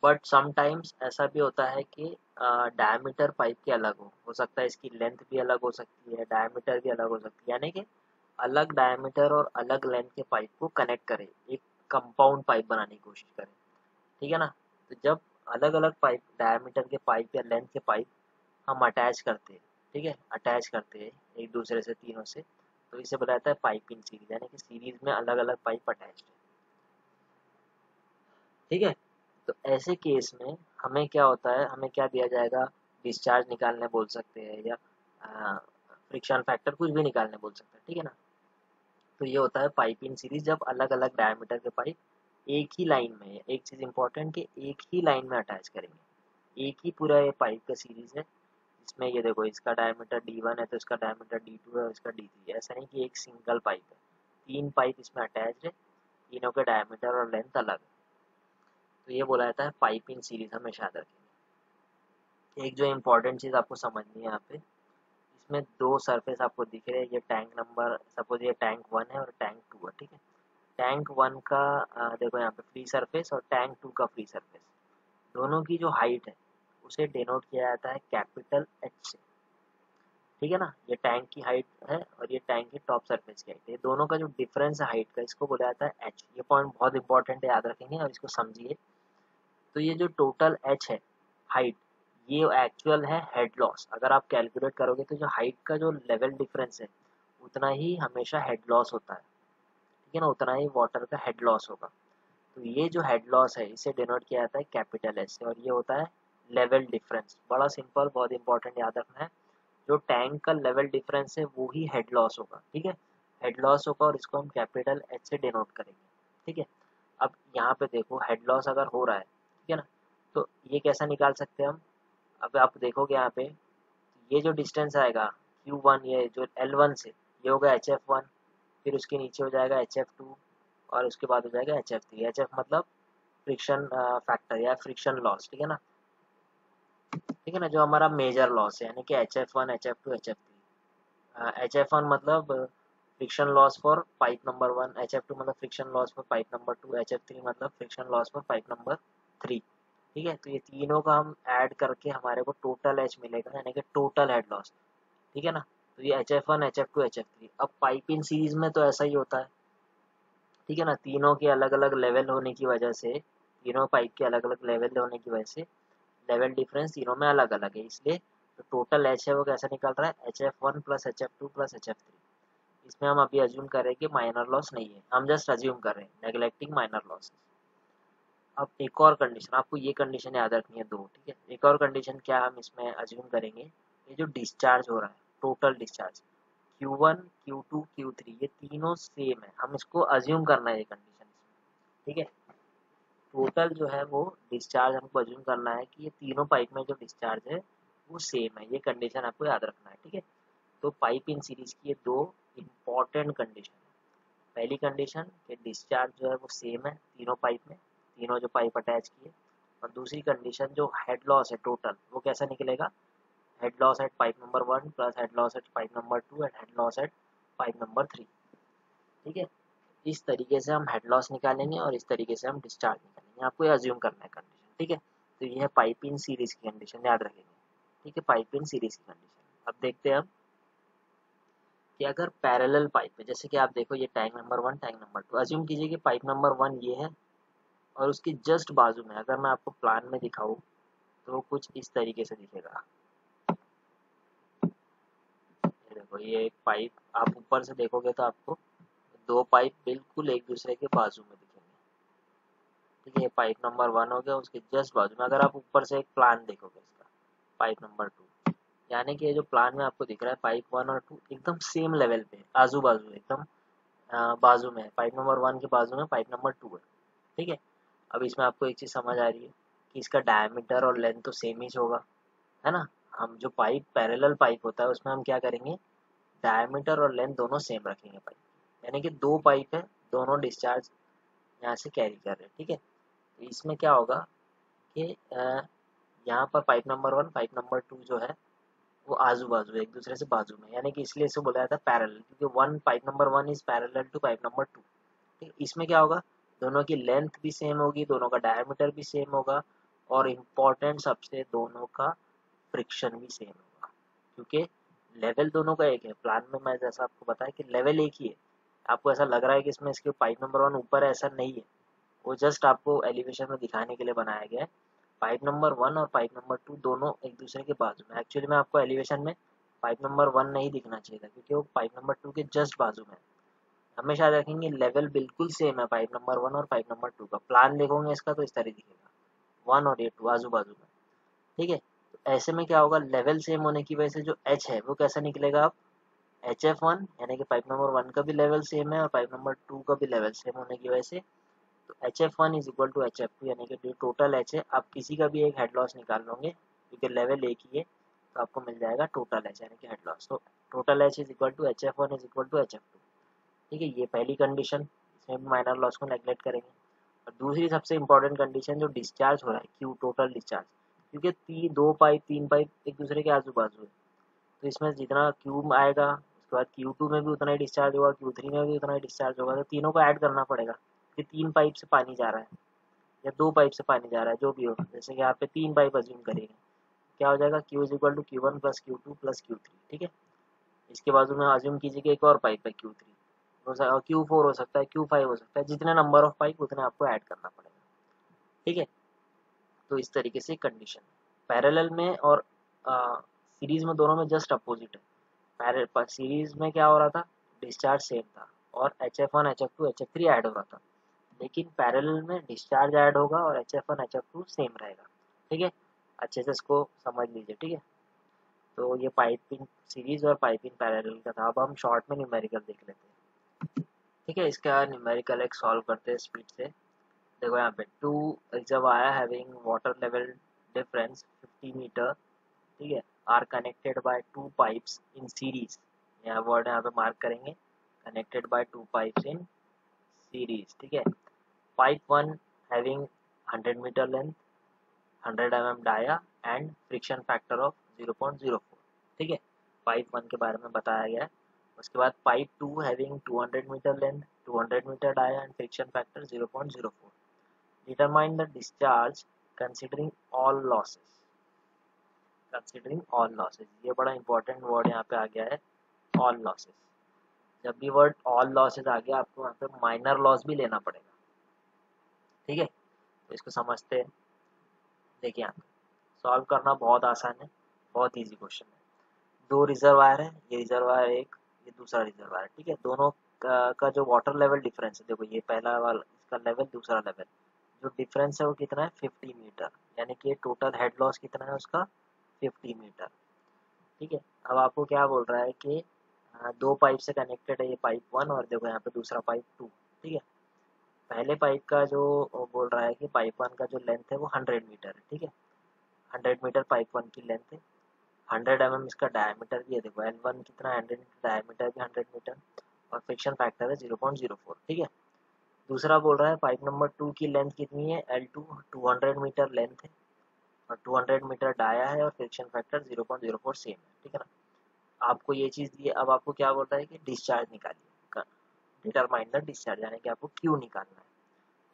बट समटाइम्स ऐसा भी होता है कि डायमीटर पाइप के अलग हो सकता है, इसकी लेंथ भी अलग हो सकती है, डायमीटर भी अलग हो सकती है, यानी कि अलग डायमीटर और अलग लेंथ के पाइप को कनेक्ट करें, एक कंपाउंड पाइप बनाने की कोशिश करें। ठीक है ना, तो जब अलग अलग पाइप, डायमीटर के पाइप या लेंथ के पाइप हम अटैच करते हैं, ठीक है, अटैच करते हैं एक दूसरे से, तीनों से, तो इसे बोला जाता है पाइप इन सीरीज, यानी कि सीरीज में अलग अलग पाइप अटैच है। ठीक है, तो ऐसे केस में हमें क्या होता है, हमें क्या दिया जाएगा, डिस्चार्ज निकालने बोल सकते हैं, या फ्रिक्शन फैक्टर, कुछ भी निकालने बोल सकते हैं। ठीक है ना, तो ये होता है पाइप इन सीरीज, जब अलग अलग डायमीटर के पाइप एक ही लाइन में है। एक चीज़ इंपॉर्टेंट कि एक ही लाइन में अटैच करेंगे, एक ही पूरा ये पाइप का सीरीज है, इसमें ये देखो इसका डायमीटर D1 है तो इसका डायमीटर D2 है और इसका D3 है। ऐसा नहीं कि एक सिंगल पाइप है, तीन पाइप इसमें अटैच है, तीनों के डायमीटर और लेंथ अलग है, तो ये बोला जाता है पाइप इन सीरीज, हमेशा याद रखेंगे। एक जो इम्पोर्टेंट चीज़ आपको समझनी है यहाँ पे, इसमें दो सरफेस आपको दिख रहे हैं, ये टैंक नंबर, सपोज ये टैंक 1 है और टैंक 2 है। ठीक है, टैंक 1 का देखो यहाँ पे फ्री सरफेस और टैंक 2 का फ्री सरफेस, दोनों की जो हाइट है उसे डिनोट किया जाता है कैपिटल एच से। ठीक है ना, ये टैंक की हाइट है और ये टैंक की टॉप सरफेस की हाइट है, दोनों का जो डिफरेंस है हाइट का, इसको बोला जाता है एच। ये पॉइंट बहुत इंपॉर्टेंट है, याद रखेंगे और इसको समझिए। तो ये जो टोटल एच है हाइट, ये एक्चुअल है हेड लॉस। अगर आप कैलकुलेट करोगे तो जो हाइट का जो लेवल डिफरेंस है उतना ही हमेशा हेड लॉस होता है। ठीक है ना, उतना ही वाटर का हेड लॉस होगा। तो ये जो हेड लॉस है इसे डिनोट किया जाता है कैपिटल एच से, और ये होता है लेवल डिफरेंस। बड़ा सिंपल, बहुत इंपॉर्टेंट, याद रखना है। जो टैंक का लेवल डिफरेंस है वो ही हेड लॉस होगा। ठीक है, हेड लॉस होगा और इसको हम कैपिटल एच से डिनोट करेंगे। ठीक है, अब यहाँ पे देखो हेड लॉस अगर हो रहा है, ठीक है ना, तो ये कैसा निकाल सकते हैं हम। अब आप देखोगे यहाँ पे ये जो डिस्टेंस आएगा Q1, ये जो L1 से, ये होगा HF1, फिर उसके नीचे हो जाएगा HF2 और उसके बाद हो जाएगा HF3। HF मतलब फ्रिक्शन फैक्टर या फ्रिक्शन लॉस। ठीक है ना, ठीक है ना, जो हमारा मेजर लॉस है, यानी कि HF1, HF2, HF3। HF1 मतलब friction loss for pipe number 1, HF2 मतलब friction loss for pipe number 2, HF3 मतलब friction loss for pipe number 3। ठीक है, तो ये तीनों का हम ऐड करके हमारे को टोटल एच मिलेगा, यानी कि टोटल हेड लॉस। ठीक है ना, तो ये HF1, HF2, HF3। अब पाइप इन सीरीज में तो ऐसा ही होता है। ठीक है ना, तीनों के अलग अलग लेवल होने की वजह से, तीनों पाइप के अलग अलग लेवल होने की वजह से लेवल डिफरेंस तीनों में अलग अलग है, इसलिए जो टोटल एच है वो कैसा निकल रहा है, HF1 plus HF2 plus HF3। इसमें हम अभी अज्यूम करें कि माइनर लॉस नहीं है, हम जस्ट अज्यूम कर रहे हैं, नेग्लेक्टिंग माइनर लॉस। अब एक और कंडीशन, आपको ये कंडीशन याद रखनी है दो। ठीक है, एक और कंडीशन क्या हम इसमें अज्यूम करेंगे, ये जो डिस्चार्ज हो रहा है, total discharge Q1, Q2, Q3, ये तीनों सेम है, हम इसको अज्यूम करना है ये कंडीशन। ठीक है, टोटल जो है वो डिस्चार्ज हमको अज्यूम करना है कि ये तीनों पाइप में जो डिस्चार्ज है वो सेम है, ये कंडीशन आपको याद रखना है। ठीक है, तो पाइप इन सीरीज की ये दो इम्पॉर्टेंट कंडीशन है। पहली कंडीशन कि डिस्चार्ज जो है वो सेम है तीनों पाइप में, तीनों जो पाइप अटैच किए। और दूसरी कंडीशन जो हेड लॉस है टोटल, वो कैसा निकलेगा, head loss at pipe number 1 plus head loss at pipe number 2 and head loss at pipe number 3। ठीक है, इस तरीके से हम हेड लॉस निकालेंगे और इस तरीके से हम डिस्चार्ज निकालेंगे, आपको ये अज्यूम करना है कंडीशन। ठीक है, तो ये है पाइप इन सीरीज की कंडीशन, याद रखेंगे। ठीक है, पाइप इन सीरीज की कंडीशन। अब देखते हैं हम कि अगर पैरेलल पाइप है, जैसे कि आप देखो ये tank number 1, tank number 2, assume कीजिए कि पाइप नंबर 1 ये है और उसकी जस्ट बाजू में, अगर मैं आपको प्लान में दिखाऊं तो कुछ इस तरीके से दिखेगा। ये देखो, ये एक पाइप, आप ऊपर से देखोगे तो आपको दो पाइप बिल्कुल एक दूसरे के बाजू में दिखेंगे। ठीक है, ये पाइप नंबर 1 हो गया, उसके जस्ट बाजू में अगर आप ऊपर से एक प्लान देखोगे इसका, पाइप नंबर 2, यानी कि ये जो प्लान में आपको दिख रहा है पाइप 1 और 2 एकदम सेम लेवल पे, आजू बाजू एकदम बाजू में है। पाइप नंबर 1 के बाजू में पाइप नंबर 2 है। ठीक है, अब इसमें आपको एक चीज़ समझ आ रही है कि इसका डायमीटर और लेंथ तो सेम ही होगा, है ना। हम जो पाइप पैरेलल पाइप होता है उसमें हम क्या करेंगे, डायमीटर और लेंथ दोनों सेम रखेंगे पाइप, यानी कि दो पाइप है, दोनों डिस्चार्ज यहाँ से कैरी कर रहे हैं। ठीक है, तो इसमें क्या होगा कि यहाँ पर पाइप नंबर 1, पाइप नंबर 2 जो है वो आजू बाजू एक दूसरे से बाजू में, यानी कि इसलिए इसे बोला जाता है पैरेलल, क्योंकि one pipe number 1 is parallel to pipe number 2। ठीक, इसमें क्या होगा, दोनों की लेंथ भी सेम होगी, दोनों का डायमीटर भी सेम होगा, और इम्पोर्टेंट सबसे दोनों का फ्रिक्शन भी सेम होगा, क्योंकि लेवल दोनों का एक है। प्लान में मैं जैसा आपको बताया कि लेवल एक ही है, आपको ऐसा लग रहा है कि इसमें इसके पाइप नंबर 1 ऊपर है, ऐसा नहीं है, वो जस्ट आपको एलिवेशन में दिखाने के लिए बनाया गया है। पाइप नंबर 1 और पाइप नंबर 2 दोनों एक दूसरे के बाजू में, एक्चुअली में आपको एलिवेशन में पाइप नंबर 1 नहीं दिखना चाहिए था, क्योंकि वो पाइप नंबर 2 के जस्ट बाजू में। हमेशा याद रखेंगे लेवल बिल्कुल सेम है पाइप नंबर 1 और पाइप नंबर 2 का। प्लान देखोगे इसका तो इस तरह दिखेगा, 1 और ये 2 आजू बाजू में। ठीक है, तो ऐसे में क्या होगा, लेवल सेम होने की वजह से जो एच है वो कैसा निकलेगा, अब HF1 यानी कि पाइप नंबर 1 का भी लेवल सेम है और पाइप नंबर 2 का भी लेवल सेम होने की वजह से, तो HF1 is equal to HF2, यानी कि जो टोटल एच है, आप किसी का भी एक हेड लॉस निकाल लोगे क्योंकि लेवल एक ही है, तो आपको मिल जाएगा टोटल एच यानी कि हेड लॉस। तो total H is equal to HF1 is equal to HF2। ठीक है, ये पहली कंडीशन, इसमें भी माइनर लॉस को नेगलेक्ट करेंगे। और दूसरी सबसे इंपॉर्टेंट कंडीशन, जो डिस्चार्ज हो रहा है क्यू, टोटल डिस्चार्ज, क्योंकि दो पाइप तीन पाइप एक दूसरे के आजू बाजू है, तो इसमें जितना क्यूब आएगा उसके बाद Q2 में भी उतना ही डिस्चार्ज होगा, Q3 में भी उतना ही डिस्चार्ज होगा, तो तीनों को ऐड करना पड़ेगा कि 3 पाइप से पानी जा रहा है या 2 पाइप से पानी जा रहा है, जो भी हो। जैसे कि यहाँ पे 3 पाइप अज्यूम करेंगे, क्या हो जाएगा, Q is equal to Q1 plus Q2 plus Q3, ठीक है। इसके बाजू में अज्यूम कीजिए कि एक और पाइप है Q3, Q4 हो सकता है, Q5 हो सकता है, जितने नंबर ऑफ पाइप उतने आपको ऐड करना पड़ेगा, ठीक है। तो इस तरीके से कंडीशन पैरेलल में और सीरीज में, दोनों में जस्ट अपोजिट है। सीरीज में क्या हो रहा था, डिस्चार्ज सेम था और HF1 HF2 HF3 ऐड हो रहा था, लेकिन पैरेलल में डिस्चार्ज ऐड होगा और HF1 HF2 सेम रहेगा, ठीक है। अच्छे से इसको समझ लीजिए, ठीक है। तो ये पाइपिंग सीरीज और पाइपिंग पैरेलल का था। अब हम शॉर्ट में न्यूमेरिकल देख लेते हैं, ठीक है। इसका न्यूमेरिकल एक सॉल्व करते हैं स्पीड से। देखो यहाँ पे 2 reservoir having water level difference 50 metre, ठीक है, are connected by 2 pipes in series. यहाँ वर्ड यहाँ पे मार्क करेंगे, connected by 2 pipes in series, ठीक है। Pipe 1 having 100 metre length, 100 mm dia and friction factor of 0.04, ठीक है। पाइप 1 के बारे में बताया गया है। उसके बाद pipe 2 having 200 metre length, 200 metre dia and friction factor 0.04। Determine the discharge considering all losses. Considering all losses, ये बड़ा इंपॉर्टेंट वर्ड यहाँ पे आ गया है, ऑल लॉसेस। जब भी वर्ड ऑल लॉसेस आ गया, आपको यहाँ पे माइनर लॉस भी लेना पड़ेगा, ठीक है। तो इसको समझते हैं। देखिए यहाँ पे सॉल्व करना बहुत आसान है, बहुत इजी क्वेश्चन है। 2 रिजर्वायर है, ये रिजर्वायर एक, ये दूसरा रिजर्वायर, ठीक है। दोनों का जो वाटर लेवल डिफरेंस है, देखो ये पहला वाला इसका लेवल, दूसरा लेवल, जो डिफरेंस है वो कितना है, 50 मीटर, यानी कि टोटल हेड लॉस कितना है उसका, 50 मीटर, ठीक है। अब आपको क्या बोल रहा है कि 2 पाइप से कनेक्टेड है ये पाइप 1, और देखो यहाँ पे दूसरा पाइप 2, ठीक है। पहले पाइप का जो बोल रहा है कि पाइप 1 का जो लेंथ है वो 100 मीटर है, ठीक है। 100 मीटर पाइप 1 की लेंथ है, 100 mm इसका डायमीटर भी है, देखो L1 कितना, 100 डायमीटर भी 100 मीटर, और फ्रिक्शन फैक्टर है 0.04, ठीक है। दूसरा बोल रहा है पाइप नंबर 2 की लेंथ कितनी है, L2 200 मीटर लेंथ है और 200 मीटर डाया है और फ्रिक्शन फैक्टर 0.04 सेम है, ठीक है ना। आपको ये चीज़ दी है। अब आपको क्या बोल रहा है कि डिस्चार्ज निकालिए, डिटरमाइन द डिस्चार्ज, यानी कि आपको क्यू निकालना है।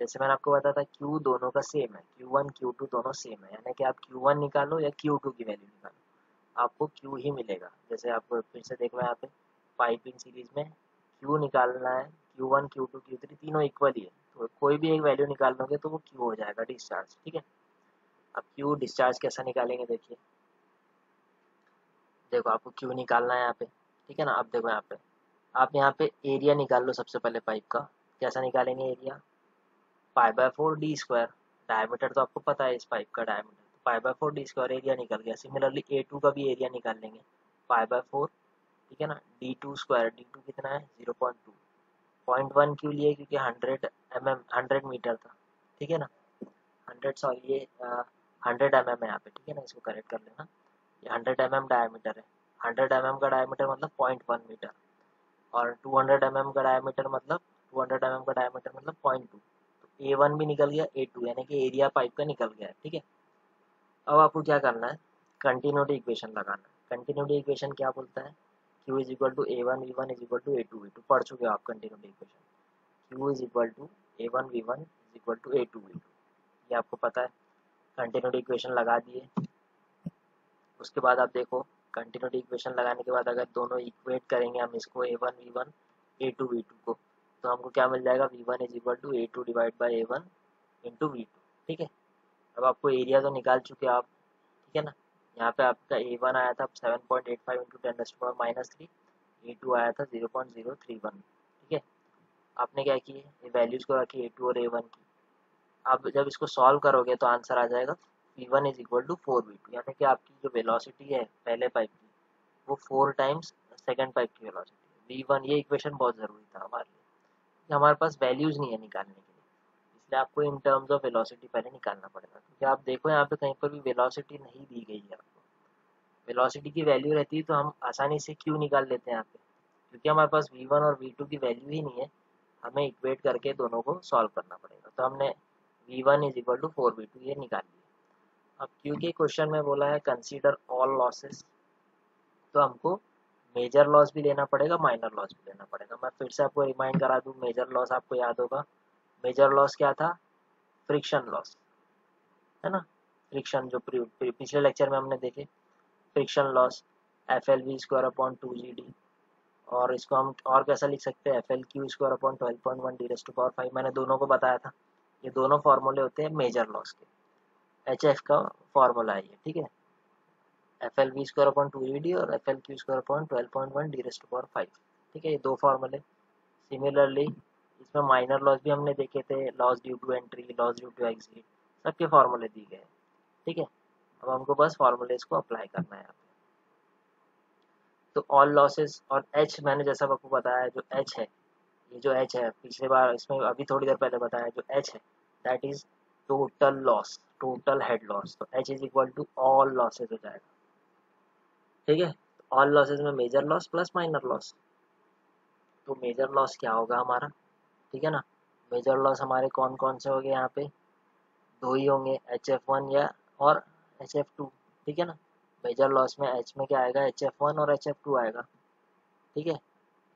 जैसे मैंने आपको बताया था क्यू दोनों का सेम है, Q1 Q2 दोनों सेम है, यानी कि आप Q1 निकालो या Q2 की वैल्यू निकालो, आपको Q ही मिलेगा। जैसे आपको फिर से देखो यहाँ पे पाइपिंग सीरीज में Q निकालना है, Q1 Q2 Q3 तीनों इक्वल ही है, तो कोई भी एक वैल्यू निकाल लोगे तो वो Q हो जाएगा डिस्चार्ज, ठीक है। अब Q डिस्चार्ज कैसा निकालेंगे, देखिए देखो आपको Q निकालना है यहाँ पे, ठीक है ना। अब देखो यहाँ पे एरिया निकाल लो सबसे पहले पाइप का। कैसा निकालेंगे एरिया, π/4 d स्क्वायर, डायमीटर तो आपको पता है इस पाइप का डायमीटर, तो π/4 d स्क्वायर एरिया निकल गया। सिमिलरली A2 का भी एरिया निकाल लेंगे, π/4, ठीक है ना, D2 स्क्वायर, D2 कितना है 0.2, 0.1 क्यों लिए, क्योंकि 100 मीटर था, ठीक है ना। 100 सॉरी ये 100 mm है यहाँ पे, ठीक है ना, इसको करेक्ट कर लेना। ये 100 mm डायमीटर है, 100 mm का डायमीटर मतलब 0.1 मीटर, और 200 mm का डायमीटर मतलब 200 mm का डायमीटर मतलब 0.2, तो A1 भी निकल गया, A2 यानी कि एरिया पाइप का निकल गया है, ठीक है। अब आपको क्या करना है, कंटिन्यूटी इक्वेशन लगाना है। कंटिन्यूटी इक्वेशन क्या बोलता है, Q is equal to A1 V1 is equal to A2 V2, पढ़ चुके हो आप continuity equation. Q is equal to A1 V1 is equal to A2 V2, ये आपको पता है। कंटिन्यूटी इक्वेशन लगा दिए, उसके बाद आप देखो कंटिन्यूटी इक्वेशन लगाने के बाद अगर दोनों इक्वेट करेंगे हम इसको A1 V1 A2 V2 को, तो हमको क्या मिल जाएगा, V1 is equal to A2 divide by A1 into V2, ठीक है। अब आपको एरिया तो निकाल चुके आप, ठीक है ना। यहाँ पे आपका A1 आया था 7.85 इंटू 10⁻³ A2 आया था 0.031, ठीक है। आपने क्या किए, ये वैल्यूज़ को रखी A2 और A1 की। अब जब इसको सॉल्व करोगे तो आंसर आ जाएगा V1 is equal to 4V2, यानी कि आपकी जो वेलोसिटी है पहले पाइप की वो 4 टाइम्स सेकेंड पाइप की वेलोसिटी V1। ये इक्वेशन बहुत ज़रूरी था हमारे लिए, कि हमारे पास वैल्यूज़ नहीं है निकालने के लिए, इसलिए आपको इन टर्म्स ऑफ वेलोसिटी पहले निकालना पड़ेगा। क्योंकि आप देखो यहाँ पे कहीं पर भी वेलोसिटी नहीं दी गई है आपको, वेलोसिटी की वैल्यू रहती है तो हम आसानी से क्यू निकाल लेते हैं यहाँ पे, क्योंकि हमारे पास V1 और V2 की वैल्यू ही नहीं है, हमें इक्वेट करके दोनों को सॉल्व करना पड़ेगा। तो हमने V1 is equal to 4V2 ये निकाल लिया। अब क्योंकि क्वेश्चन में बोला है कंसीडर ऑल लॉसेस, तो हमको मेजर लॉस भी लेना पड़ेगा, माइनर लॉस भी लेना पड़ेगा। मैं फिर से आपको रिमाइंड करा दूँ, मेजर लॉस आपको याद होगा, मेजर लॉस क्या था, फ्रिक्शन लॉस, है ना। फ्रिक्शन जो पिछले लेक्चर में हमने देखे, friction loss F L V square upon 2 GD, और इसको हम और कैसा लिख सकते हैं, F L Q square upon 12.1 D⁵ मैंने दोनों को बताया था। ये दोनों फार्मूले होते हैं मेजर लॉस के, एच एफ का फार्मूला है ये, ठीक है। F L V square upon 2 GD और F L Q square upon 12.1 D⁵, ठीक है, ये दो फार्मूले। सिमिलरली इसमें माइनर लॉस भी हमने देखे थे, loss due to entry, loss due to exit, सबके फार्मूले दिए गए, ठीक है। अब हमको बस फार्मूलेज को अप्लाई करना है यहाँ पे। तो ऑल लॉसेस और एच, मैंने जैसा आपको बताया, जो एच है, ये जो एच है पिछले बार इसमें अभी थोड़ी देर पहले बताया, जो एच है that is total loss, total head loss. तो H is equal to all losses हो जाएगा, ठीक है। ऑल लॉसेज में major loss plus minor loss. तो मेजर लॉस क्या होगा हमारा, ठीक है ना। मेजर लॉस हमारे कौन कौन से हो गए यहाँ पे, दो ही होंगे, HF1 या और HF2, ठीक है ना। मेजर लॉस में एच में क्या आएगा, HF1 और HF2 आएगा, ठीक है।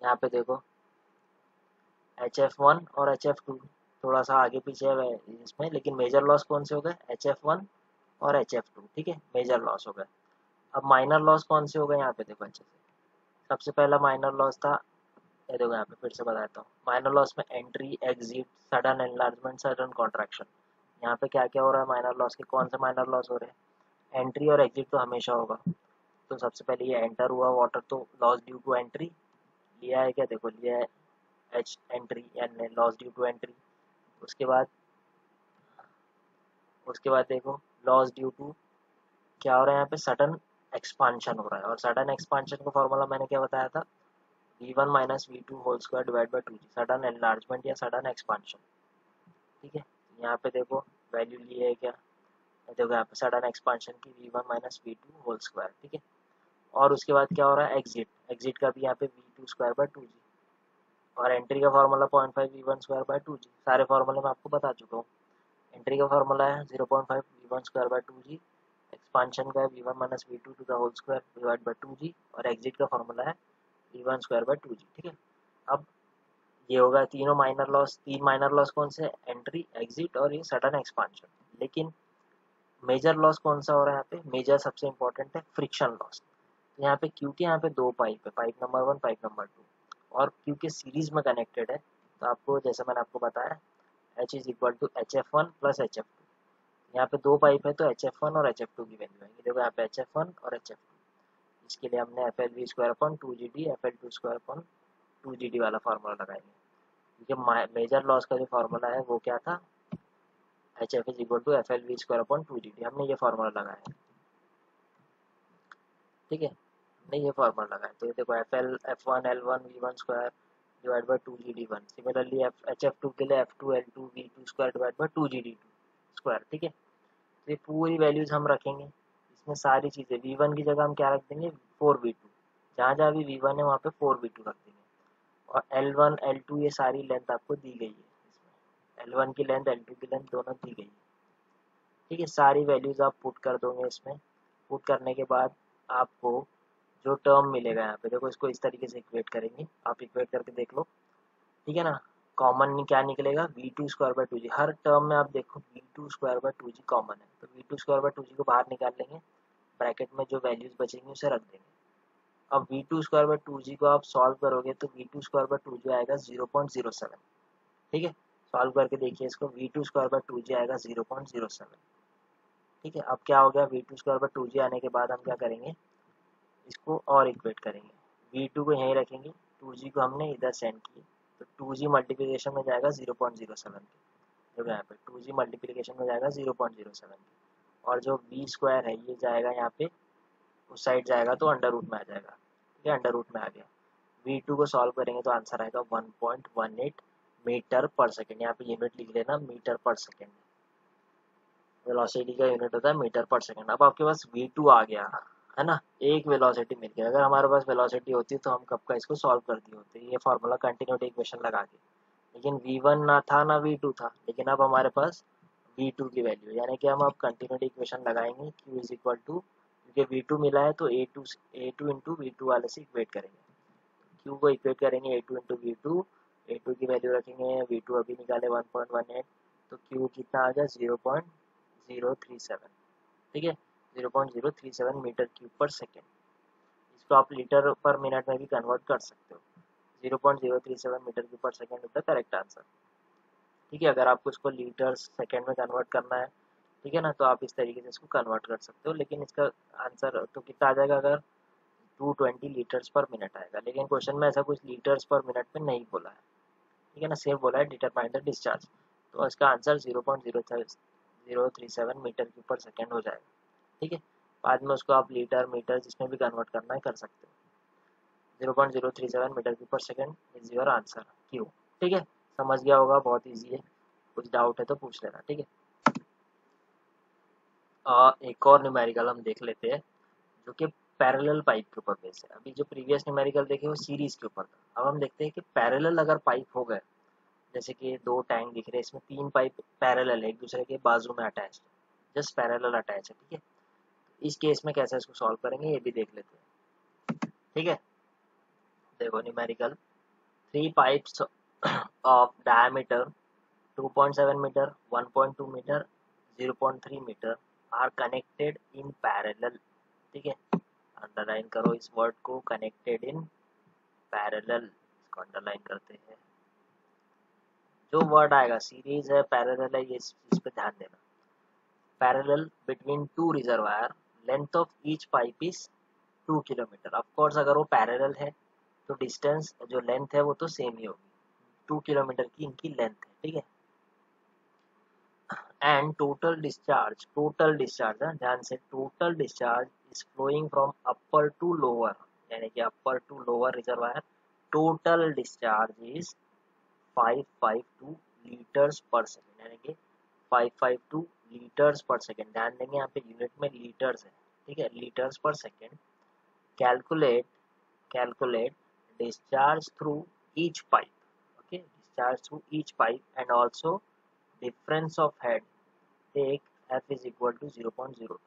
यहाँ पे देखो HF1 और HF2 थोड़ा सा आगे पीछे है इसमें, लेकिन मेजर लॉस कौन से हो गए, HF1 और HF2, ठीक है, मेजर लॉस हो गए। अब माइनर लॉस कौन से हो गए यहाँ पे देखो अच्छे से। सबसे पहला माइनर लॉस था, ये देखो यहाँ पे फिर से बताता हूँ, माइनर लॉस में entry, exit, sudden enlargement, sudden contraction. यहाँ पे क्या क्या हो रहा है माइनर लॉस के, कौन से माइनर लॉस हो रहे हैं, एंट्री और एग्जिट तो हमेशा होगा। तो सबसे पहले ये एंटर हुआ वाटर, तो लॉस ड्यू टू एंट्री लिया है क्या, देखो लिया है, एच एंट्री यानी लॉस ड्यू टू एंट्री। उसके बाद देखो लॉस ड्यू टू क्या हो रहा है यहाँ पे, सडन एक्सपांशन हो रहा है, और सडन एक्सपांशन का फॉर्मूला मैंने क्या बताया था, v1 minus v2 whole square divide by 2g, sudden enlargement या सडन एक्सपांशन, ठीक है। यहाँ पे देखो वैल्यू ली है क्या, देखो यहाँ पे सडन एक्सपांशन की v1 minus v2 whole square, ठीक है। और उसके बाद क्या हो रहा है, एग्जिट, एग्जिट का भी यहाँ पे v2 स्क्वायर बाई 2g, और एंट्री का formula 0.5 v1 square by 2g, सारे फॉर्मूले मैं आपको बता चुका हूँ। एंट्री का फार्मूला है 0.5 v1 square by 2g, expansion का है v1 minus v2 to the whole square divide by 2g, और एग्जिट का फार्मूला है v1 स्क्वायर बाय 2g, ठीक है। अब ये होगा तीनों माइनर लॉस, तीन माइनर लॉस कौन से, एंट्री, एग्जिट और ये सडन एक्सपांशन। लेकिन मेजर लॉस कौन सा हो रहा है यहाँ पे, मेजर सबसे इंपॉर्टेंट है फ्रिक्शन लॉस। यहाँ पे क्योंकि यहाँ पे दो पाइप है, पाइप नंबर 1, पाइप नंबर 2, और क्योंकि सीरीज में कनेक्टेड है, तो आपको जैसे मैंने आपको बताया H is equal to HF1 plus HF2। यहाँ पे दो पाइप है तो HF1 और HF2 की वैल्यू आएगी, देखो यहाँ पे HF1 और HF2। इसके लिए हमने F L V square upon 2GD, FL2 square upon 2GD वाला फार्मूला लगाएंगे, क्योंकि मेजर लॉस का जो फार्मूला है वो क्या था, HF is equal to FL v square upon 2GD, हमने ये फार्मूला लगाया, ठीक है। हमने ये फार्मूला लगाया, तो ये देखो F1 L1 V1 square divide by 2GD1, similarly HF2 के लिए F2 L2 V2 square divide by 2GD2 square, ठीक है। तो ये पूरी वैल्यूज हम रखेंगे, इसमें सारी चीज़ें, V1 की जगह हम क्या रख देंगे, 4V2, जहाँ जहाँ भी V1 है वहाँ पे 4V2 रख देंगे, और L1 L2 ये सारी लेंथ आपको दी गई है, इसमें L1 की लेंथ L2 की लेंथ दोनों दी गई है, ठीक है। सारी वैल्यूज आप पुट कर दोगे इसमें, पुट करने के बाद आपको जो टर्म मिलेगा यहाँ पे, देखो इसको इस तरीके से इक्वेट करेंगे, आप इक्वेट करके देख लो, ठीक है ना। कॉमन क्या निकलेगा, v2 square by 2g, her term में आप देखो v2 square by 2g common है, तो v2 स्क्वायर बाय 2g को बाहर निकाल लेंगे, ब्रैकेट में जो वैल्यूज बचेंगी उसे रख देंगे। अब v2 स्क्वायर बाय 2g को आप सॉल्व करोगे तो v2 स्क्वायर बाय 2g आएगा 0.07, ठीक है। सॉल्व करके देखिए इसको, v2 स्क्वायर बाय 2g आएगा 0.07, ठीक है। अब क्या हो गया, v2 स्क्वायर बाय 2g आने के बाद हम क्या करेंगे, इसको और इक्वेट करेंगे, v2 को यहीं रखेंगे, 2g को हमने इधर सेंड किए, तो 2g मल्टीप्लिकेशन में जाएगा 0.07 के, देखो यहाँ पे 2g मल्टीप्लिकेशन में जाएगा 0.07 के, और जो v स्क्वायर है ये जाएगा यहाँ पे उस साइड जाएगा तो अंडर रूट में आ जाएगा, ठीक है, अंडर रूट में आ गया। v2 को सॉल्व करेंगे तो आंसर आएगा 1.18 मीटर पर सेकेंड, यहाँ पे यूनिट लिख लेना मीटर पर सेकेंड, वेलोसिटी का यूनिट होता है मीटर पर सेकेंड। अब आपके पास v2 आ गया है ना, एक वेलोसिटी मिल गया, अगर हमारे पास वेलोसिटी होती तो हम कब का इसको सॉल्व कर दिए होते, ये फार्मूला कंटिन्यूटी इक्वेशन लगा के, लेकिन v1 ना था ना v2 था, लेकिन अब हमारे पास v2 की वैल्यू, यानी कि हम अब कंटिन्यूटी इक्वेशन लगाएंगे q इज इक्वल टू, क्योंकि क्योंकि V2 मिला है तो A2 इंटू V2 वाले से इक्वेट करेंगे, Q को इक्वेट करेंगे A2 इंटू V2, A2 की वैल्यू रखेंगे, V2 अभी निकाले 1.18, तो Q कितना आ गया 0.037, ठीक है, 0.037 मीटर क्यूब पर सेकेंड। इसको आप लीटर पर मिनट में भी कन्वर्ट कर सकते हो। 0.037 मीटर क्यूब पर second is the correct answer, ठीक है। अगर आपको इसको लीटर सेकेंड में कन्वर्ट करना है, ठीक है ना, तो आप इस तरीके से इसको कन्वर्ट कर सकते हो, लेकिन इसका आंसर तो कितना आ जाएगा, अगर 220 लीटर्स पर मिनट आएगा, लेकिन क्वेश्चन में ऐसा कुछ लीटर्स पर मिनट में नहीं बोला है, ठीक है ना, सिर्फ बोला है डिटरमाइन द डिस्चार्ज, तो इसका आंसर 0.037 मीटर क्यूब पर सेकेंड हो जाएगा, ठीक है। बाद में उसको आप लीटर मीटर जिसमें भी कन्वर्ट करना है कर सकते हो। 0.037 मीटर क्यूब पर second is your answer Q, ठीक है। समझ गया होगा, बहुत ईजी है, कुछ डाउट है तो पूछ लेना, ठीक है। एक और न्यूमेरिकल हम देख लेते हैं जो कि पैरेलल पाइप के ऊपर बेस है। अभी जो प्रीवियस न्यूमेरिकल देखे वो सीरीज के ऊपर था, अब हम देखते हैं कि पैरेलल अगर पाइप हो गए, जैसे कि 2 टैंक दिख रहे हैं, इसमें 3 पाइप पैरेलल है, एक दूसरे के बाजू में अटैच है, जस्ट पैरेलल अटैच है, ठीक है। इस केस में कैसे इसको सॉल्व करेंगे ये भी देख लेते हैं, ठीक है। देखो numerical, 3 pipes of diameter 2.7 metre, 1.2 metre, 0.3 metre are connected in parallel, ठीक है। अंडरलाइन करो इस वर्ड को, कनेक्टेड इन पैरेलल, इसको अंडरलाइन करते हैं। जो वर्ड आएगा सीरीज है, पैरेलल है, ये इस चीज पे ध्यान देना। Parallel between 2 reservoir, length of each pipe is 2 kilometre. Of course अगर वो पैरेलल है तो डिस्टेंस जो लेंथ है वो तो सेम ही होगी, 2 किलोमीटर की इनकी लेंथ है, ठीक है। एंड टोटल डिस्चार्ज ध्यान से, total discharge is flowing from upper to lower, यानी कि upper to lower reservoir, total discharge is 552 litres per second, यानी कि 552 लीटर्स पर सेकेंड। ध्यान देंगे यहाँ पे यूनिट में लीटर्स है, ठीक है, litres per second. Calculate discharge through each pipe, okay, discharge through each pipe, and also difference of head, take f is equal to 0.02।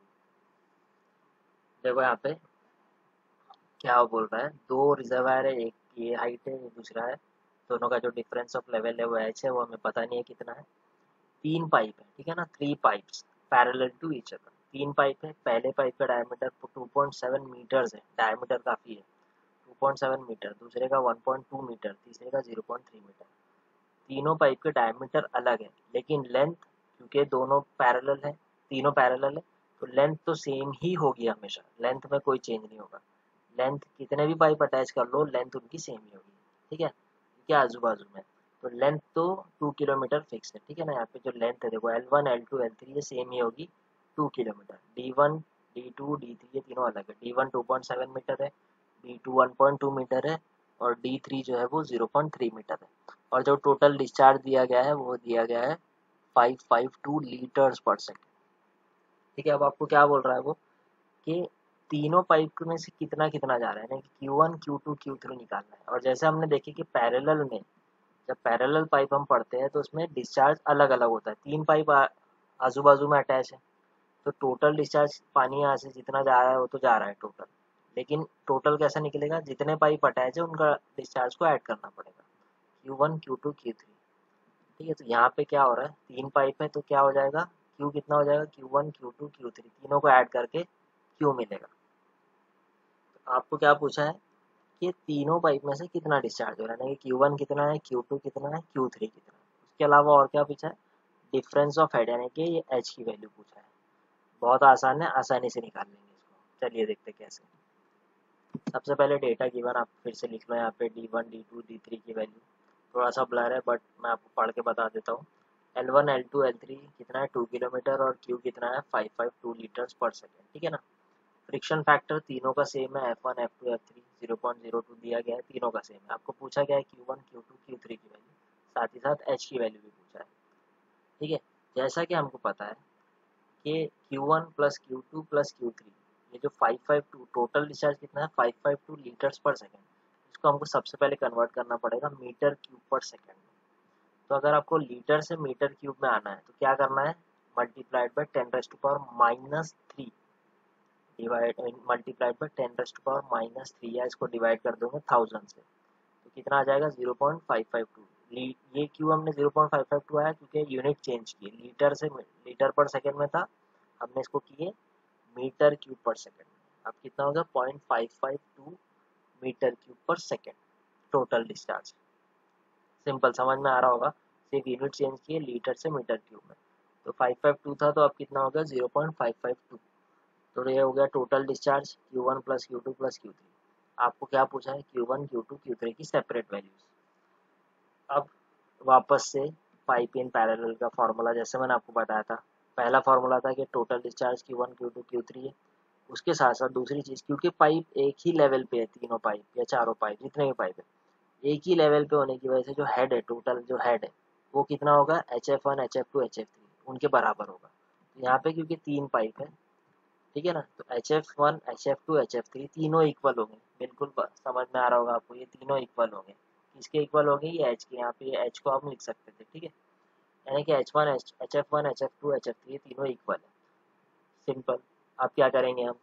देखो यहाँ पे क्या बोल रहा है, 2 रिजर्वायर है, एक ये हाइट है, ये दूसरा है, दोनों का जो डिफरेंस ऑफ लेवल है वो एच है, वो हमें पता नहीं है कितना है। 3 पाइप है, ठीक है ना, 3 pipes parallel to each other, 3 pipe है, पहले पाइप का डायमीटर 2.7 मीटर्स है, डायमीटर काफ़ी है, 2.7 मीटर, दूसरे का 1.2 मीटर, तीसरे का 0.3 मीटर। तीनों पाइप के डायमीटर अलग है, लेकिन लेंथ क्योंकि दोनों पैरेलल है, तीनों पैरेलल है, तो लेंथ तो सेम ही होगी हमेशा, लेंथ में कोई चेंज नहीं होगा। लेंथ कितने भी पाइप अटैच कर लो, लेंथ उनकी सेम ही होगी, ठीक है, क्या आजू बाजू में, तो लेंथ तो 2 किलोमीटर फिक्स है, ठीक है ना। यहाँ पे जो लेंथ है देखो L1 L2 L3 ये सेम ही होगी 2 किलोमीटर, D1 D2 D3 ये तीनों अलग है, D1 2.7 मीटर है, D2 1.2 मीटर है, और D3 जो है वो 0.3 मीटर है, और जो टोटल डिस्चार्ज दिया गया है वो दिया गया है 552 लीटर्स पर सेकेंड, ठीक है। अब आपको क्या बोल रहा है वो कि तीनों पाइप में से कितना कितना जा रहा है, यानी कि Q1 Q2 Q3 निकालना है। और जैसे हमने देखे कि पैरेलल में जब पैरेलल पाइप हम पढ़ते हैं तो उसमें डिस्चार्ज अलग अलग होता है, 3 पाइप आजू बाजू में अटैच है, तो टोटल डिस्चार्ज पानी यहाँ से जितना जा रहा है वो तो जा रहा है टोटल, लेकिन टोटल कैसा निकलेगा, जितने पाइप अटैच है उनका डिस्चार्ज को ऐड करना पड़ेगा, Q1 Q2 Q3, ठीक है। तो यहाँ पे क्या हो रहा है, 3 पाइप है तो क्या हो जाएगा, Q कितना हो जाएगा, Q1 Q2 Q3, तीनों को ऐड करके Q मिलेगा। तो आपको क्या पूछा है कि तीनों पाइप में से कितना डिस्चार्ज हो रहा है, Q1 कितना है, Q2 कितना है, Q3 कितना है। उसके अलावा और क्या पूछा है, डिफरेंस ऑफ हेड, यानी कि ये H की वैल्यू पूछा है। बहुत आसान है, आसानी से निकाल लेंगे इसको, चलिए देखते कैसे। सबसे पहले डेटा गिवन आप फिर से लिख लो यहाँ पे, D1 D2 D3 की वैल्यू थोड़ा सा ब्लर है बट मैं आपको पढ़ के बता देता हूँ। L1 L2 L3 कितना है 2 किलोमीटर, और Q कितना है 552 लीटर्स पर सेकेंड, ठीक है ना। फ्रिक्शन फैक्टर तीनों का सेम है, F1 F2 F3 0.02 दिया गया है, तीनों का सेम है। आपको पूछा गया है Q1 Q2 Q3 की वैल्यू, साथ ही साथ H की वैल्यू भी पूछा है, ठीक है। जैसा कि हमको पता है कि Q1 plus Q2 plus Q3, ये जो 552 टोटल डिस्चार्ज कितना है 552 लीटर्स पर सेकेंड, इसको हमको सबसे पहले कन्वर्ट करना पड़ेगा मीटर क्यूब पर सेकेंड में। तो अगर आपको लीटर से मीटर क्यूब में आना है तो क्या करना है, multiplied by 10⁻³ divide multiplied by 10⁻³ या इसको डिवाइड कर दोगे 1000 से, तो कितना आ जाएगा 0.552। ये क्यों हमने 0.552 आया, क्योंकि यूनिट चेंज किए, लीटर से लीटर पर सेकेंड में था, हमने इसको किए मीटर क्यूब पर सेकेंड में। अब कितना होगा 0.552 मीटर क्यूब पर सेकेंड टोटल डिस्चार्ज। सिंपल, समझ में आ रहा होगा, सिर्फ यूनिट चेंज किए लीटर से मीटर क्यूब में। तो 552 था, तो अब कितना हो गया 0.552। तो ये हो गया total discharge Q1 plus Q2 plus Q3। आपको क्या पूछा है, Q1 Q2 Q3 की सेपरेट वैल्यूज। अब वापस से पाइप इन पैरेलल का फॉर्मूला जैसे मैंने आपको बताया था, पहला फॉर्मूला था कि total discharge Q1 Q2 Q3 है। उसके साथ साथ दूसरी चीज़, क्योंकि पाइप एक ही लेवल पे है, तीनों पाइप या चारों पाइप जितने भी पाइप है एक ही लेवल पे होने की वजह से जो हेड है, टोटल जो हेड है वो कितना होगा HF1 HF2 HF3 उनके बराबर होगा। तो यहाँ पे क्योंकि तीन पाइप है, ठीक है ना, तो HF1 HF2 HF3 तीनों इक्वल होंगे। बिल्कुल समझ में आ रहा होगा आपको, ये तीनों इक्वल होंगे। किसके इक्वल होंगे, ये H के। यहाँ पे ये H को आप लिख सकते थे, ठीक है, यानी कि HF1 HF2 HF3 तीनों इक्वल है। सिंपल। अब क्या करेंगे हम,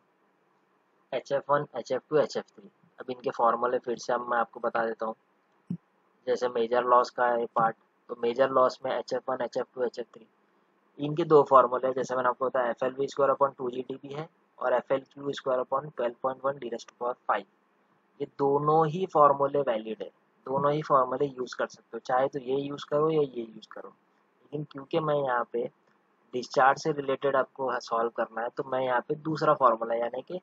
HF1 HF2 HF3, अब इनके फॉर्मूले फिर से अब मैं आपको बता देता हूँ। जैसे मेजर लॉस का है पार्ट, तो मेजर लॉस में HF1 HF2 HF3 इनके दो फॉर्मूले, जैसे मैंने आपको बताया FLV² है और FLQ²/12.1 ये दोनों ही फॉर्मूले वैलिड है, दोनों ही फॉर्मूले यूज़ कर सकते हो, चाहे तो ये यूज़ करो या ये यूज़ करो। लेकिन क्योंकि मैं यहाँ पे डिस्चार्ज से रिलेटेड आपको सॉल्व करना है, तो मैं यहाँ पे दूसरा फॉर्मूला यानी कि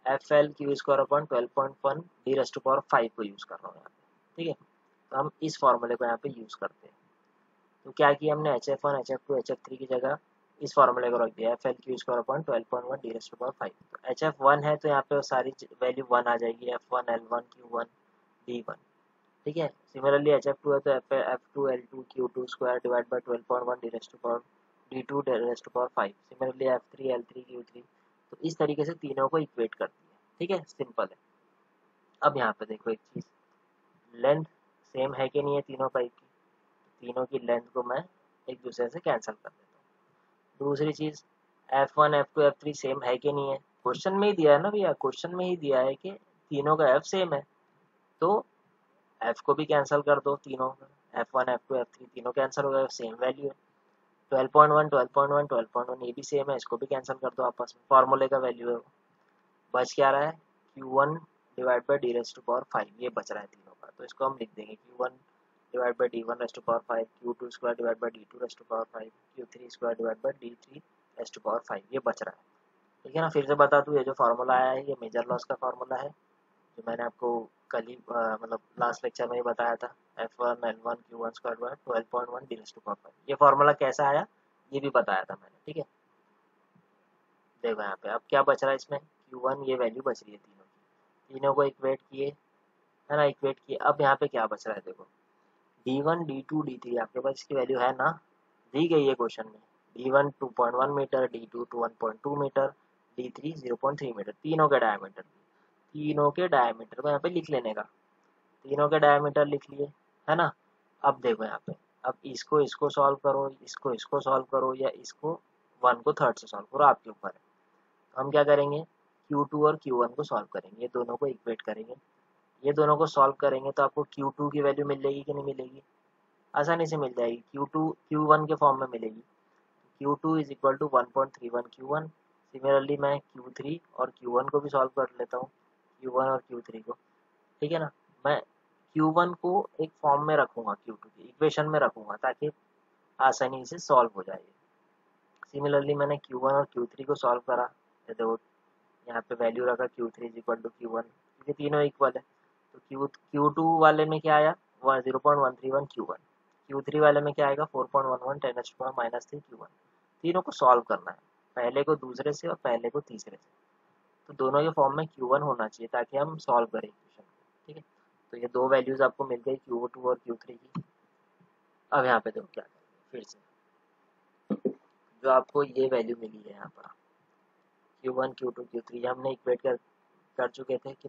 FLQ²/12.1 को यूज़ कर रहा हूँ यहाँ पे, ठीक है। तो हम इस फॉर्मूले को यहाँ पे यूज़ करते हैं। तो क्या किया हमने, HF1 HF2 HF3 की जगह इस फॉर्मूले को रख दिया FLQ²/12.1 तो HF1 है तो यहाँ पे सारी वैल्यू 1 आ जाएगी, F1 L1 Q1 D1, ठीक है। सिमिलरली HF2 है तो F2 L2 Q2 square divide bye 12.1 D2 similarly F3 L3 Q3। तो इस तरीके से तीनों को इक्वेट करती है, ठीक है, सिंपल है। अब यहाँ पे देखो एक चीज़, लेंथ सेम है कि नहीं है तीनों पाइप की, तीनों की लेंथ को मैं एक दूसरे से कैंसिल कर देता हूँ। दूसरी चीज़, F1 F2 F3 सेम है कि नहीं है, क्वेश्चन में ही दिया है ना भैया, क्वेश्चन में ही दिया है कि तीनों का F सेम है, तो F को भी कैंसिल कर दो, तीनों F1 F2 F3 तीनों कैंसिल हो गए, सेम वैल्यू है। 12.1 12.1 12.1 ये भी सेम है, इसको भी कैंसिल कर दो आपस में, फॉर्मूले का वैल्यू है वो। बच क्या रहा है, Q1 डिवाइड बाई D⁵ ये बच रहा है तीनों का, तो इसको हम लिख देंगे Q1 divide by D⁵, Q2 square divide by D⁵, Q3 square divide by D⁵, ये बच रहा है, ठीक है ना। फिर से बता दूँ, ये जो फार्मूला आया है ये मेजर लॉस का फार्मूला है, जो मैंने आपको कल ही मतलब लास्ट लेक्चर में ही बताया था, F1 L1 Q1 square by 12.1 D⁵। ये फार्मूला कैसा आया ये भी बताया था मैंने, ठीक है। देखो यहाँ पे अब क्या बच रहा है इसमें, Q1 ये वैल्यू बच रही है तीनों की, तीनों को इक्वेट किए, है ना, इक्वेट किए। अब यहाँ पे क्या बच रहा है, देखो D1 D2 D3 आपके पास इसकी वैल्यू है ना, दी गई है क्वेश्चन में। D1 2.1 metre, D2 1.2 metre, D3 0.3 metre, तीनों के डायमीटर, तीनों के डायमीटर को यहाँ पे लिख लेने का, तीनों के डायमीटर लिख लिए, है ना। अब देखो यहाँ पे, अब इसको इसको सॉल्व करो, इसको इसको सॉल्व करो, या इसको 1 को थर्ड से सॉल्व करो, आपके ऊपर है। तो हम क्या करेंगे, Q2 और Q1 को सॉल्व करेंगे, ये दोनों को इक्वेट करेंगे, ये दोनों को सॉल्व करेंगे तो आपको Q2 की वैल्यू मिल जाएगी कि नहीं मिलेगी, आसानी से मिल जाएगी, Q2 Q1 के फॉर्म में मिलेगी। Q2 is equal to 1.31 Q1। Similarly मैं Q3 और Q1 को भी सॉल्व कर लेता हूँ, Q1 और Q3 को, ठीक है ना। मैं Q1 को एक फॉर्म में रखूँगा, Q2 की इक्वेशन में रखूँगा, ताकि आसानी से सॉल्व हो जाए। सिमिलरली मैंने Q1 और Q3 को सॉल्व करा, ये देखो यहाँ पे वैल्यू रखा Q3 is equal to Q1, क्योंकि तीनों इक्वल है। तो Q2 वाले में क्या आया, 0.131 Q1, Q3 वाले में क्या आएगा 4.11 10⁻³ Q1। तीनों को सॉल्व करना है, पहले को दूसरे से और पहले को तीसरे से, तो दोनों के फॉर्म में Q1 होना चाहिए ताकि हम सॉल्व करें इक्वेशन को, ठीक है। तो ये दो वैल्यूज आपको मिल गई Q2 और Q3 की। अब यहाँ पे देखो क्या करेंगे, फिर से जो आपको ये वैल्यू मिली है यहाँ पर Q1 Q2 Q3 हमने इक्वेट कर चुके थे कि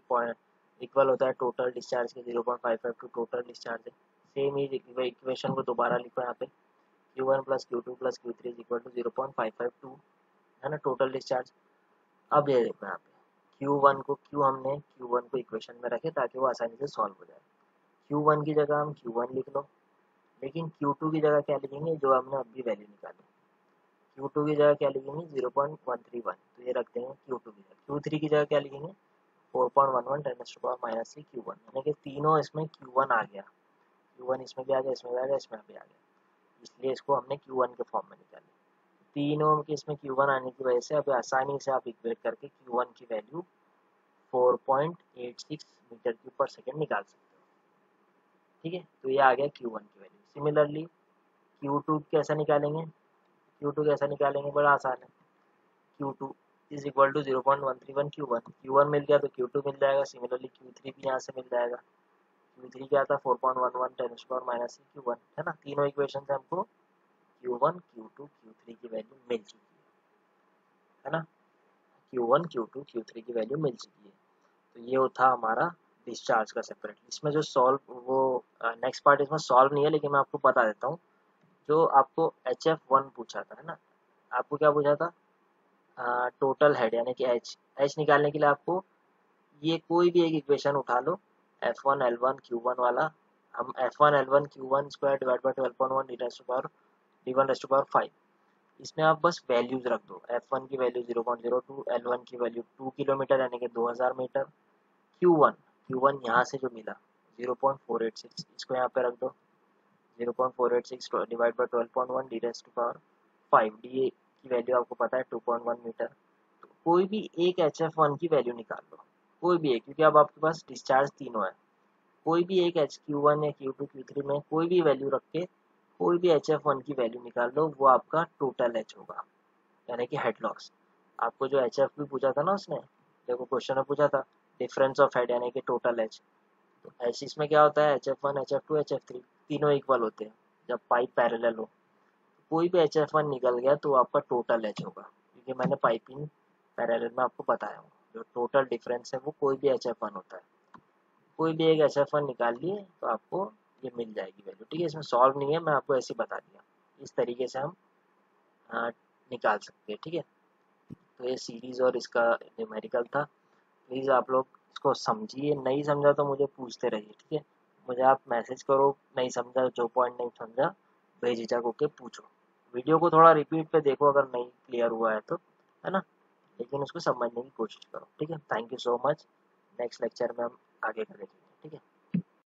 इक्वल होता है टोटल डिस्चार्ज के 0.552 टोटल डिस्चार्ज है। सेम ही इक्वेशन को दोबारा लिखो यहाँ पे, Q1 plus Q2 plus Q3 is equal to 0.552, है ना, टोटल डिस्चार्ज। अब ये देखो यहाँ पे Q1 को हमने Q1 को इक्वेशन में रखे ताकि वो आसानी से सॉल्व हो जाए। Q1 की जगह हम Q1 लिख लो, लेकिन Q2 की जगह क्या लिखेंगे, जो हमने अभी वैल्यू निकाली। Q2 की जगह क्या लिखेंगे, 0.131, तो ये रख देंगे Q2 की जगह। Q3 की जगह क्या लिखेंगे, 4.11 10⁻³ Q1, यानी कि तीनों इसमें Q1 आ गया। Q1 इसमें भी आ गया, इसमें भी आ गया, इसमें भी आ गया, इसलिए इसको हमने Q1 के फॉर्म में निकाली। तीनों के इसमें Q1 आने की वजह से अब आसानी से आप इक्वेट करके Q1 की वैल्यू 4.86 मीटर क्यूब पर सेकेंड निकाल सकते हो। ठीक है, तो ये आ गया Q1 की वैल्यू। सिमिलरली Q2 कैसा निकालेंगे, Q2 कैसा निकालेंगे, बड़ा आसान है। Q2 is equal to 0.131 Q1, Q1 मिल गया तो Q2 मिल जाएगा। सिमिलरली Q3 भी यहाँ से मिल जाएगा। Q3 क्या था, 4.11 10⁻³ Q1, है ना। तीनों इक्वेशन से हमको Q1 Q2 Q3 की वैल्यू मिल चुकी है ना। Q1 Q2 Q3 की वैल्यू मिल चुकी है। तो ये था हमारा डिस्चार्ज का सेपरेट। इसमें जो सॉल्व वो नेक्स्ट पार्ट इसमें सॉल्व नहीं है, लेकिन मैं आपको बता देता हूँ। जो आपको HF1 पूछा था, है ना, आपको क्या पूछा था, टोटल हेड यानी कि एच निकालने के लिए आपको ये कोई भी एक इक्वेशन उठा लो, F1 L1 Q1 वाला। हम F1 L1 Q1 square divide by 12.1 D1⁵ इसमें आप बस वैल्यूज रख दो। F1 की वैल्यू 0.02, L1 की वैल्यू 2 किलोमीटर यानी कि 2000 मीटर, Q1 यहाँ से जो मिला 0.486, इसको यहाँ पे रख दो। 0.486 डिवाइड बाई 12.1 D⁵ डी की वैल्यू आपको पता है 2.1 मीटर। तो कोई भी एक HF1 की वैल्यू निकाल लो, कोई भी एक, क्योंकि अब आपके पास डिस्चार्ज तीनों है। कोई भी एक Q1 या Q2 Q3 में कोई भी वैल्यू रख के कोई भी HF1 की वैल्यू निकाल लो, वो आपका टोटल एच होगा, यानी कि हेड लॉस। आपको जो HF भी पूछा था ना उसने, देखो क्वेश्चन में पूछा था डिफरेंस ऑफ हेड यानी कि टोटल एच। तो एच इसमें क्या होता है, HF1 HF2 HF3 तीनों इक्वल होते हैं जब पाइप पैरेलल हो। कोई भी HF1 निकल गया तो आपका टोटल एच होगा, क्योंकि मैंने पाइपिंग पैरेलल में आपको बताया हूँ। जो टोटल डिफरेंस है वो कोई भी HF1 होता है। कोई भी एक HF1 निकाल लिए तो आपको ये मिल जाएगी वैल्यू। ठीक है, इसमें सॉल्व नहीं है, मैं आपको ऐसे ही बता दिया। इस तरीके से हम निकाल सकते हैं। ठीक है, तो ये सीरीज और इसका न्यूमेरिकल था। प्लीज़ आप लोग इसको समझिए, नहीं समझा तो मुझे पूछते रहिए। ठीक है, मुझे आप मैसेज करो, नहीं समझा, जो पॉइंट नहीं समझा बेझिझक होके पूछो। वीडियो को थोड़ा रिपीट पे देखो अगर नहीं क्लियर हुआ है तो, है ना, लेकिन उसको समझने की कोशिश करो। ठीक है, thank you so much. Next lecture में हम आगे करेंगे। ठीक है।